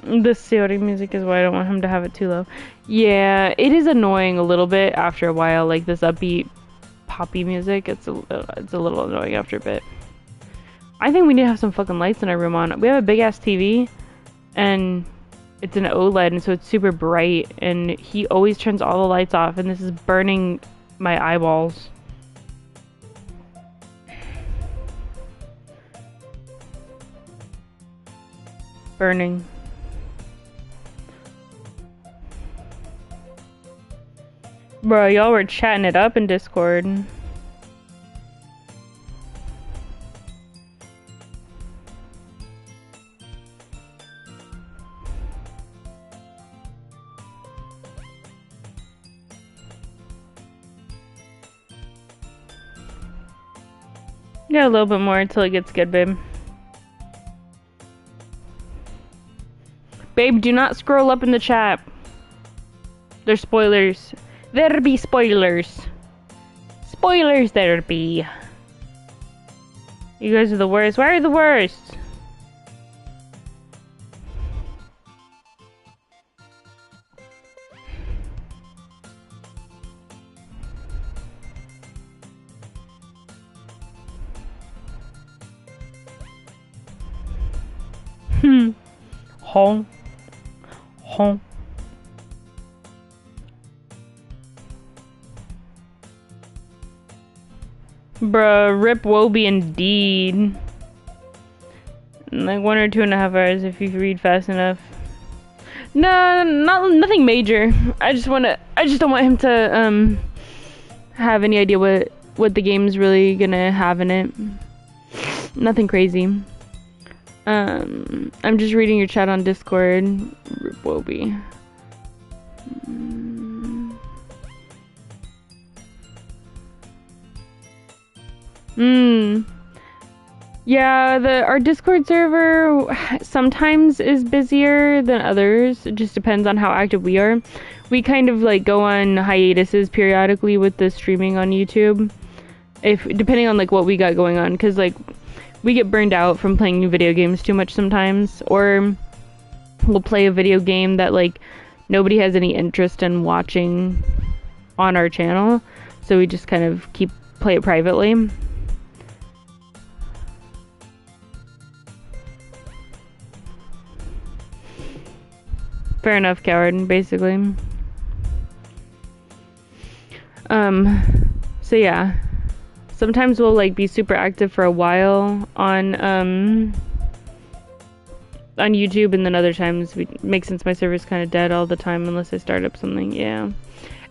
The Seori music is why I don't want him to have it too low. Yeah, it is annoying a little bit after a while, like this upbeat poppy music. It's a little annoying after a bit. I think we need to have some fucking lights in our room on. We have a big ass TV and it's an OLED and so it's super bright and he always turns all the lights off and this is burning my eyeballs. Burning. Bro, y'all were chatting it up in Discord. Got a little bit more until it gets good, babe. Babe, do not scroll up in the chat. There's spoilers. There be spoilers. Spoilers there be. You guys are the worst. Why are you the worst? Home. Home. Bruh, rip Wobie indeed. Like 1 or 2.5 hours if you read fast enough. No, nothing major. I just don't want him to have any idea what the game's really gonna have in it. Nothing crazy. I'm just reading your chat on Discord. Rip Wobie. Yeah, our Discord server sometimes is busier than others. It just depends on how active we are. We kind of like go on hiatuses periodically with the streaming on YouTube, depending on like what we got going on, because like we get burned out from playing video games too much sometimes, or we'll play a video game that like nobody has any interest in watching on our channel, so we just kind of play it privately. Fair enough, coward, basically. So yeah. Sometimes we'll like be super active for a while on YouTube, and then other times makes sense my server's kind of dead all the time unless I start up something. Yeah,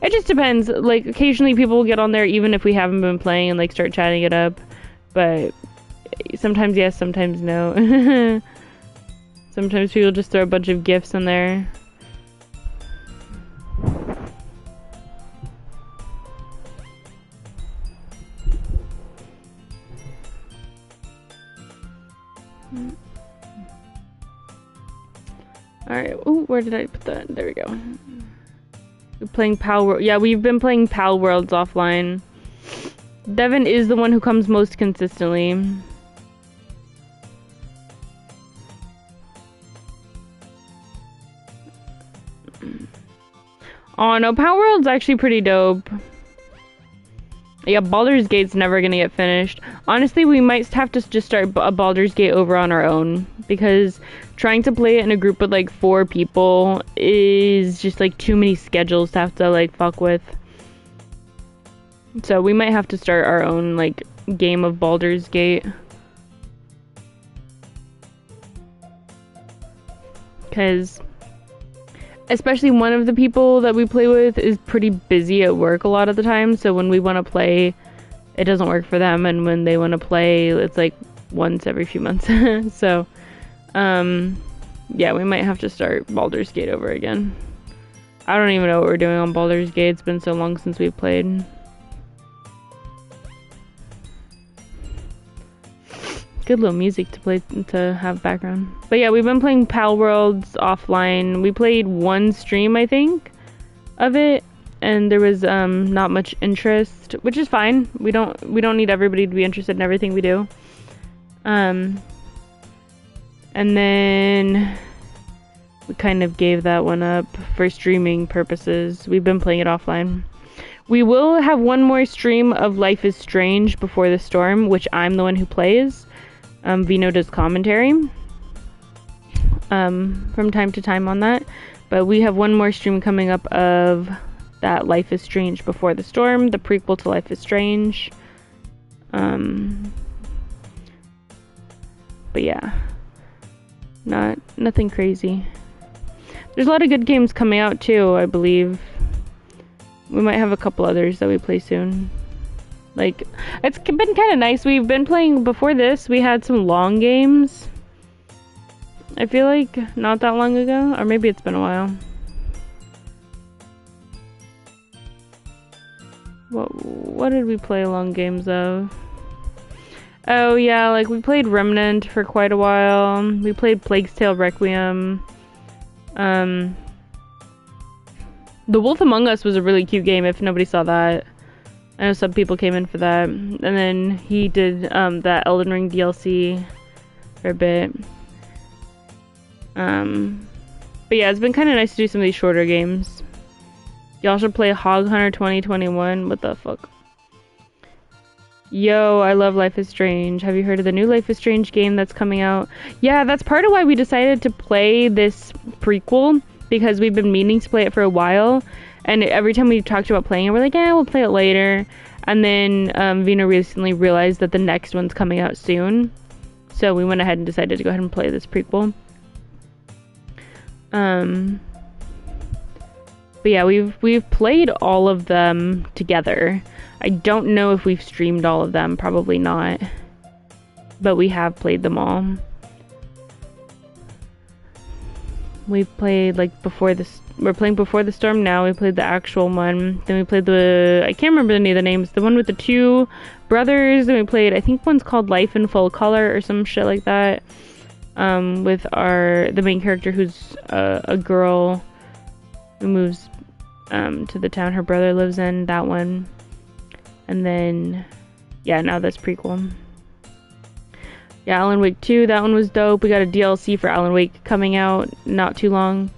it just depends. Like occasionally people will get on there even if we haven't been playing and like start chatting it up, but sometimes yes, sometimes no. Sometimes people just throw a bunch of GIFs in there. Alright, ooh, where did I put that? There we go. We're playing Pal World. Yeah, we've been playing Pal Worlds offline. Devin is the one who comes most consistently. Oh no, Pal World's actually pretty dope. Yeah, Baldur's Gate's never gonna get finished. Honestly, we might have to just start a Baldur's Gate over on our own, because trying to play it in a group with like 4 people is just like too many schedules to have to like fuck with. So we might have to start our own like game of Baldur's Gate. Because especially one of the people that we play with is pretty busy at work a lot of the time, so when we want to play, it doesn't work for them, and when they want to play, it's like once every few months. So, yeah, we might have to start Baldur's Gate over again. I don't even know what we're doing on Baldur's Gate. It's been so long since we've played. Good little music to play, to have background. But yeah, we've been playing Pal Worlds offline. We played 1 stream, I think, of it, and there was not much interest, which is fine. We don't need everybody to be interested in everything we do. And then we kind of gave that one up for streaming purposes. We've been playing it offline. We will have one more stream of Life is Strange Before the Storm, which I'm the one who plays. Vino does commentary from time to time on that. But we have one more stream coming up of that Life is Strange Before the Storm, the prequel to Life is Strange. But yeah, nothing crazy. There's a lot of good games coming out too, I believe. We might have a couple others that we play soon. Like, it's been kind of nice. We've been playing, before this, we had some long games. I feel like not that long ago, or maybe it's been a while. What did we play long games of? Oh yeah, like we played Remnant for quite a while. We played Plague's Tale Requiem. The Wolf Among Us was a really cute game if nobody saw that. I know some people came in for that. And then he did that Elden Ring DLC for a bit. But yeah, it's been kind of nice to do some of these shorter games. Y'all should play Hog Hunter 2021. What the fuck? Yo, I love Life is Strange. Have you heard of the new Life is Strange game that's coming out? Yeah, that's part of why we decided to play this prequel, because we've been meaning to play it for a while, and every time we talked about playing it, we're like, yeah, we'll play it later. And then Vino recently realized that the next one's coming out soon, so we went ahead and decided to go ahead and play this prequel. But yeah, we've played all of them together. I don't know if we've streamed all of them, probably not. But we have played them all. We've played like before this. We're playing Before the Storm now. We played the actual one. Then we played I can't remember any of the names. The one with the two brothers. Then we played, I think one's called Life in Full Color or some shit like that. With the main character who's a girl who moves to the town her brother lives in. That one. And then, yeah, now that's prequel. Yeah, Alan Wake 2, that one was dope. We got a DLC for Alan Wake coming out not too long.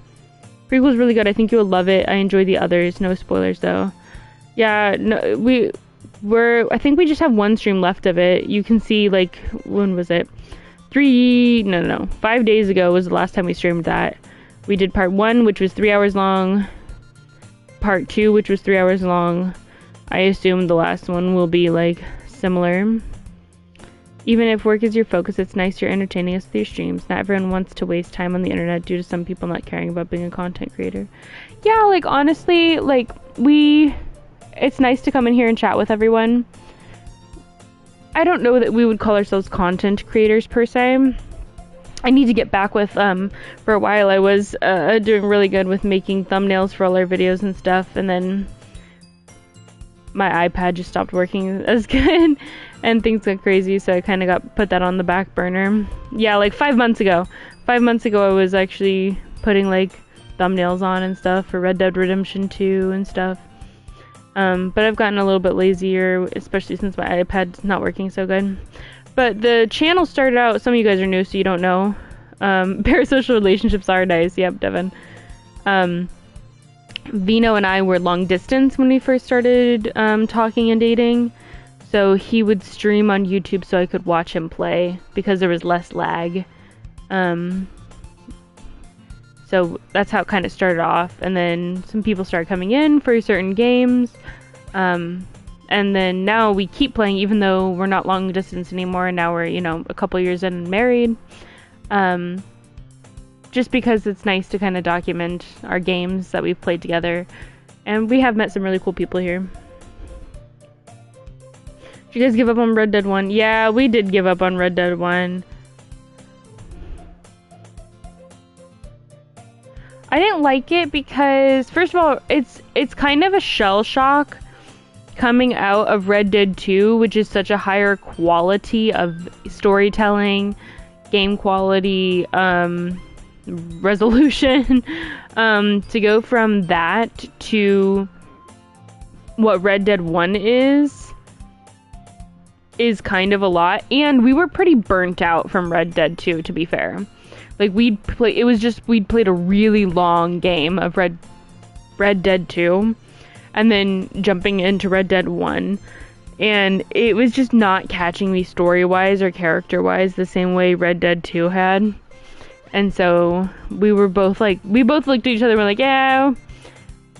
Prequel's really good. I think you will love it. I enjoyed the others. No spoilers, though. Yeah, no, I think we just have one stream left of it. You can see, like, when was it? 5 days ago was the last time we streamed that. We did part 1, which was 3 hours long. Part 2, which was 3 hours long. I assume the last one will be, like, similar. Even if work is your focus, it's nice you're entertaining us with your streams. Not everyone wants to waste time on the internet due to some people not caring about being a content creator. Yeah, like, honestly, like, it's nice to come in here and chat with everyone. I don't know that we would call ourselves content creators, per se. I need to get back with, for a while I was doing really good with making thumbnails for all our videos and stuff, and then my iPad just stopped working as good and things got crazy, so I kind of put that on the back burner. Yeah, like 5 months ago. 5 months ago I was actually putting like thumbnails on and stuff for Red Dead Redemption 2 and stuff. But I've gotten a little bit lazier, especially since my iPad's not working so good. But the channel started out, some of you guys are new so you don't know. Parasocial relationships are nice, yep, Devin. Vino and I were long distance when we first started talking and dating, so he would stream on YouTube so I could watch him play because there was less lag. So that's how it kind of started off, and then some people started coming in for certain games, and then now we keep playing even though we're not long distance anymore, and now we're, you know, a couple years in and married. Just because it's nice to kind of document our games that we've played together. And we have met some really cool people here. Did you guys give up on Red Dead 1? Yeah, we did give up on Red Dead 1. I didn't like it because, first of all, it's kind of a shell shock coming out of Red Dead 2, which is such a higher quality of storytelling, game quality, resolution, to go from that to what Red Dead 1 is kind of a lot. And we were pretty burnt out from Red Dead 2, to be fair. Like we'd played a really long game of Red Dead 2 and then jumping into Red Dead 1, and it was just not catching me story-wise or character-wise the same way Red Dead 2 had. And so we both looked at each other and were like, yeah,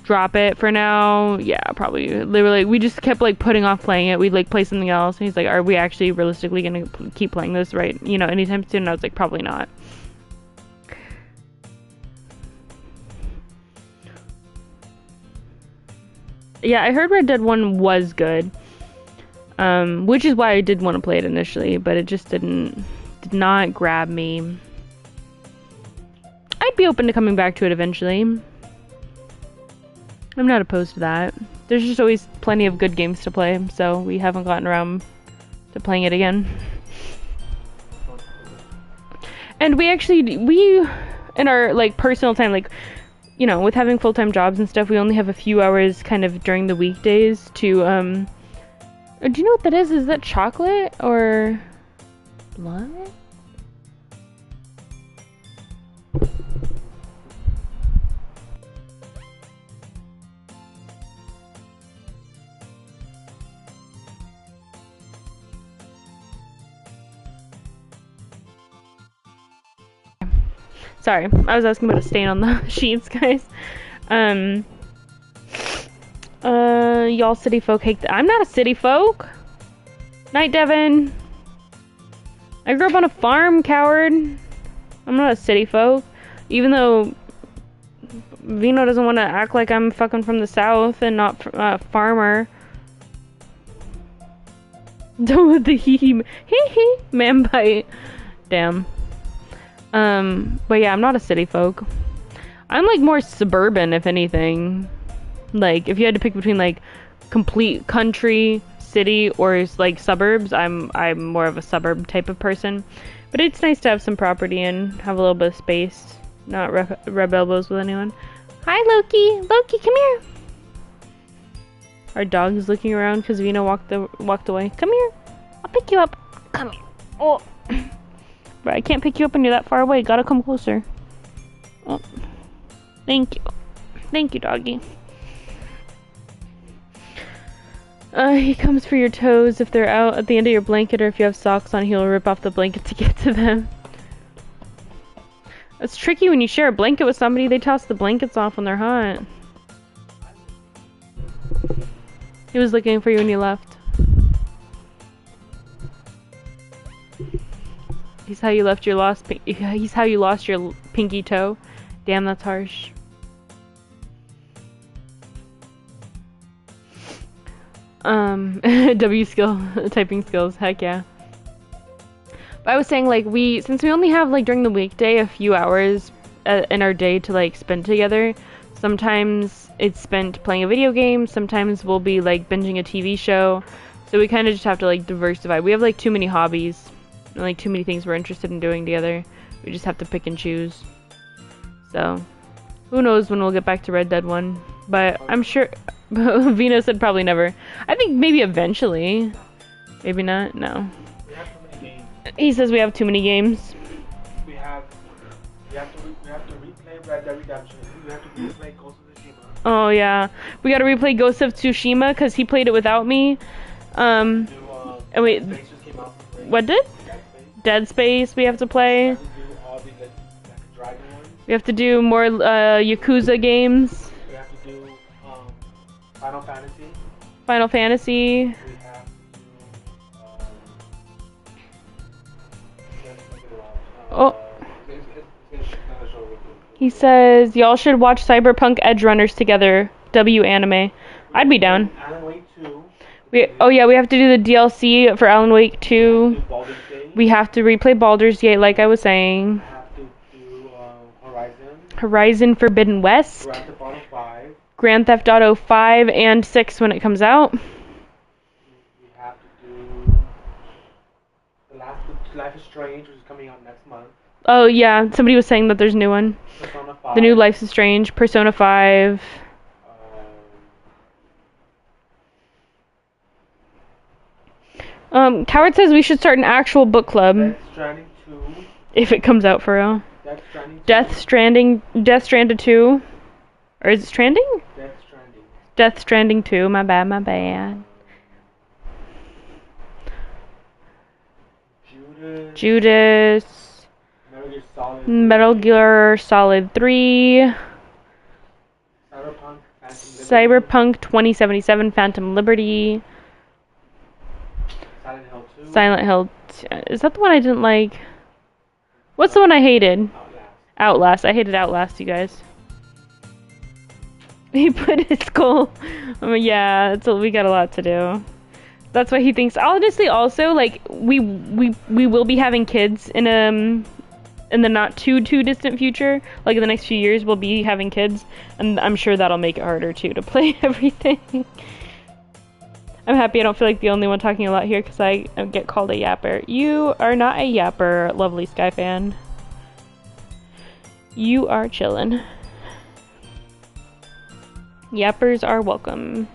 drop it for now. Yeah, probably. They were like, we just kept like putting off playing it. We'd like play something else. And he's like, are we actually realistically gonna keep playing this anytime soon? And I was like, probably not. Yeah, I heard Red Dead 1 was good. Which is why I did want to play it initially, but it just did not grab me. I'd be open to coming back to it eventually. I'm not opposed to that. There's just always plenty of good games to play, so we haven't gotten around to playing it again. And we in our like personal time, like, you know, with having full-time jobs and stuff, we only have a few hours kind of during the weekdays to do you know what that is? Is that chocolate or blood? Sorry, I was asking about a stain on the sheets, guys. Y'all city folk hate I'm not a city folk. Night, Devin. I grew up on a farm, coward. I'm not a city folk. Even though Vino doesn't want to act like I'm fucking from the south and not a farmer. Don't with the hee man bite. Damn. But yeah, I'm not a city folk. I'm like more suburban, if anything. Like, if you had to pick between like complete country, city, or like suburbs, I'm more of a suburb type of person. But it's nice to have some property and have a little bit of space, not rub elbows with anyone. Hi, Loki. Loki, come here. Our dog is looking around because Vino walked away. Come here. I'll pick you up. Come here. Oh. But I can't pick you up when you're that far away. Gotta come closer. Oh. Thank you. Thank you, doggy. He comes for your toes if they're out at the end of your blanket, or if you have socks on, he'll rip off the blanket to get to them. It's tricky when you share a blanket with somebody. They toss the blankets off when they're hot. He was looking for you when you left. He's how you lost your pinky toe. Damn, that's harsh. W skill, typing skills, heck yeah. But I was saying, like, since we only have, like, during the weekday a few hours in our day to, like, spend together, sometimes it's spent playing a video game, sometimes we'll be, like, binging a TV show, so we kind of just have to, like, diversify. We have, like, too many hobbies, and, like, too many things we're interested in doing together. We just have to pick and choose. So, who knows when we'll get back to Red Dead 1, but I'm sure... Vino said probably never. I think maybe eventually. Maybe not. No. We have too many games. He says we have too many games. We have to replay Red Dead Redemption. We have to replay Ghost of Tsushima. Oh yeah, we got to replay Ghost of Tsushima because he played it without me. And wait, Space just came out for free. what did? Dead Space. We have to play. We have to do all the like Dragon ones. We have to do more Yakuza games. We have to do Final Fantasy. Final Fantasy. We have to do Oh. it's another show real quick. He says y'all should watch Cyberpunk Edge Runners together. W anime. I'd be down. Alan Wake 2. We have to do the DLC for Alan Wake 2. Do Baldur's Gate. We have to replay Baldur's Gate, like I was saying. We have to do Horizon. Horizon Forbidden West. Grand Theft Auto 5. Grand Theft Auto 5 and 6 when it comes out. We have to do Life is Strange, which is coming out next month. Oh yeah, somebody was saying that there's a new one. Persona 5. The new Life is Strange, Persona 5. Um, Coward says we should start an actual book club Death Stranding 2. if it comes out for real. Death Stranded 2. Or is it Stranding? Death Stranding. Death Stranding 2, my bad. Judas. Metal Gear Solid 3. Cyberpunk 2077 Phantom Liberty. Silent Hill 2. Is that the one I didn't like? What's the one I hated? Outlast. I hated Outlast, you guys. He put his goal. Yeah, we got a lot to do. That's why he thinks. Honestly, also, like, we will be having kids in the not too distant future. Like, in the next few years, we'll be having kids, and I'm sure that'll make it harder too to play everything. I'm happy I don't feel like the only one talking a lot here because I get called a yapper. You are not a yapper, lovely Sky fan. You are chillin'. Yappers are welcome.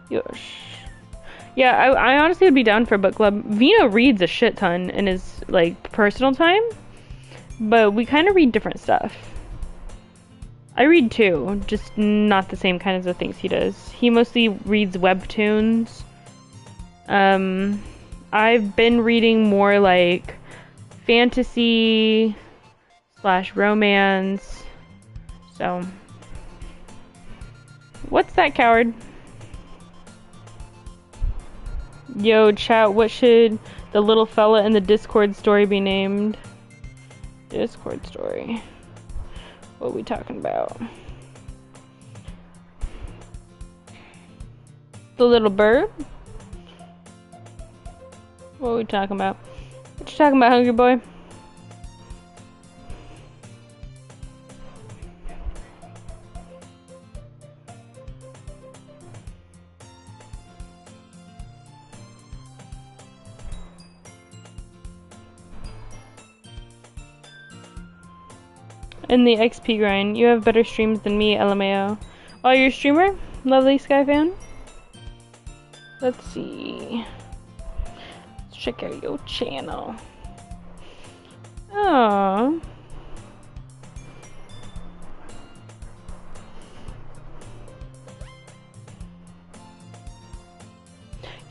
Yosh. Yeah, I honestly would be down for a book club. Vino reads a shit ton in his, like, personal time, but we kind of read different stuff. I read too, just not the same kinds of things he does. He mostly reads webtoons. I've been reading more, like, fantasy / romance. So, what's that, coward? Yo, chat, what should the little fella in the Discord story be named? Discord story. What are we talking about? The little bird? What are we talking about? What you talking about, hungry boy? In the XP grind, you have better streams than me, LMAO. Oh, you're a streamer? Lovely Sky fan? Let's see. Let's check out your channel. Oh.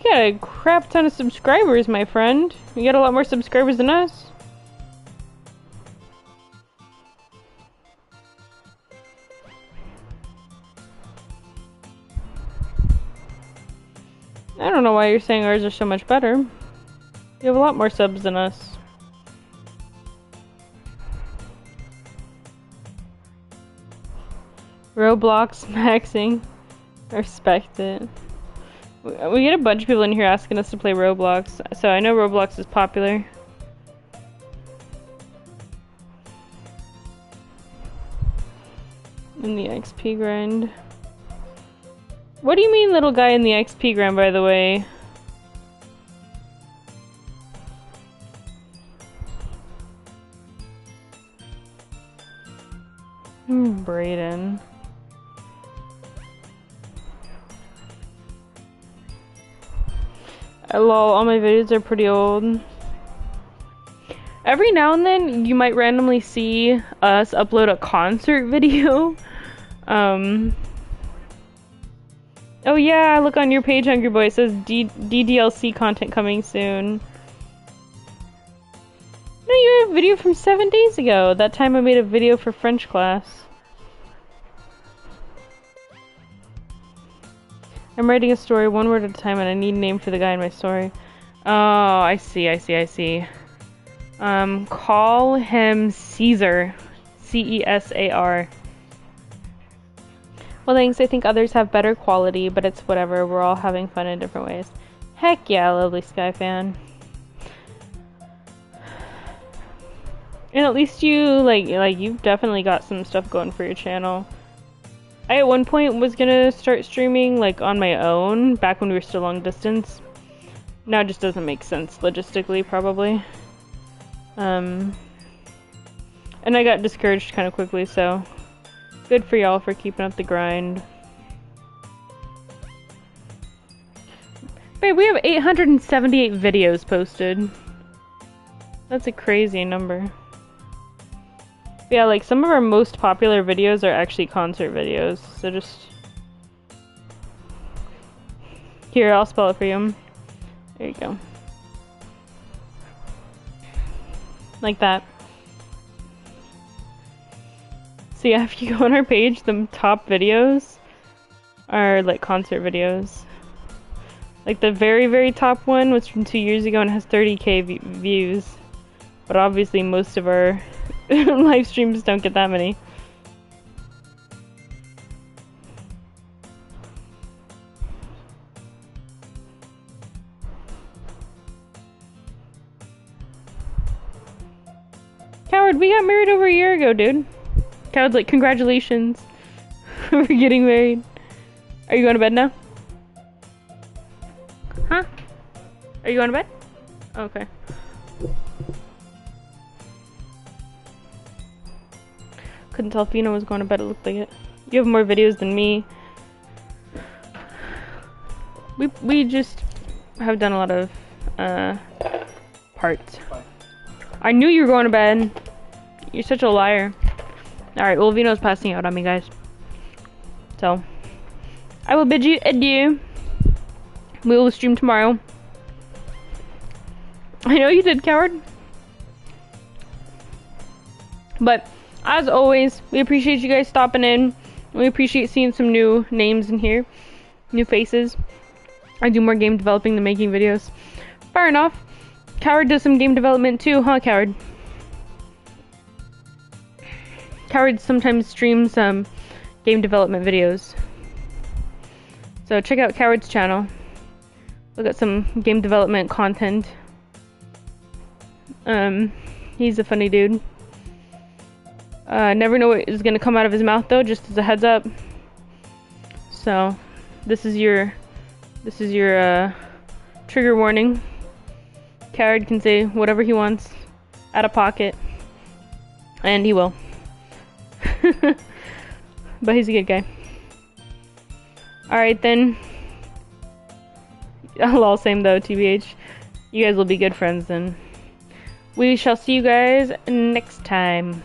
You got a crap ton of subscribers, my friend. You got a lot more subscribers than us. I don't know why you're saying ours are so much better. You have a lot more subs than us. Roblox maxing. I respect it. We get a bunch of people in here asking us to play Roblox, so I know Roblox is popular. In the XP grind. What do you mean, little guy in the XP grind, by the way? Brayden. Lol, all my videos are pretty old. Every now and then, you might randomly see us upload a concert video. Oh yeah, look on your page, Hungry Boy. It says DDLC content coming soon. No, you have a video from 7 days ago. That time I made a video for French class. I'm writing a story one word at a time and I need a name for the guy in my story. Oh, I see. Call him Caesar. C-E-S-A-R. Well, thanks. I think others have better quality, but it's whatever. We're all having fun in different ways. Heck yeah, lovely Sky fan. And at least you, like you've definitely got some stuff going for your channel. I at one point was gonna start streaming, like, on my own, back when we were still long distance. Now it just doesn't make sense, logistically, probably. And I got discouraged kind of quickly, so... Good for y'all for keeping up the grind. Babe, we have 878 videos posted. That's a crazy number. Yeah, like some of our most popular videos are actually concert videos, so just... Here, I'll spell it for you. There you go. Like that. So yeah, if you go on our page, the top videos are like concert videos. Like the very, very top one was from 2 years ago and has 30k views. But obviously most of our live streams don't get that many. Coward, we got married over a year ago, dude. Coward's like, congratulations. We're getting married. Are you going to bed now? Huh? Are you going to bed? Okay. Couldn't tell if Fina was going to bed, it looked like it. You have more videos than me. We just have done a lot of parts. I knew you were going to bed. You're such a liar. Alright, well, Vino's passing out on me, guys. So, I will bid you adieu. We will stream tomorrow. I know you did, coward. But, as always, we appreciate you guys stopping in. We appreciate seeing some new names in here. New faces. I do more game developing than making videos. Fair enough. Coward does some game development too, huh, Coward? Coward sometimes streams game development videos. So check out Coward's channel. Look at some game development content. He's a funny dude. Never know what is gonna come out of his mouth though, just as a heads up. So, this is your trigger warning. Coward can say whatever he wants, out of pocket, and he will. But he's a good guy. Alright then. Lol, same though, TBH. You guys will be good friends then. We shall see you guys next time.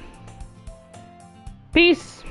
Peace!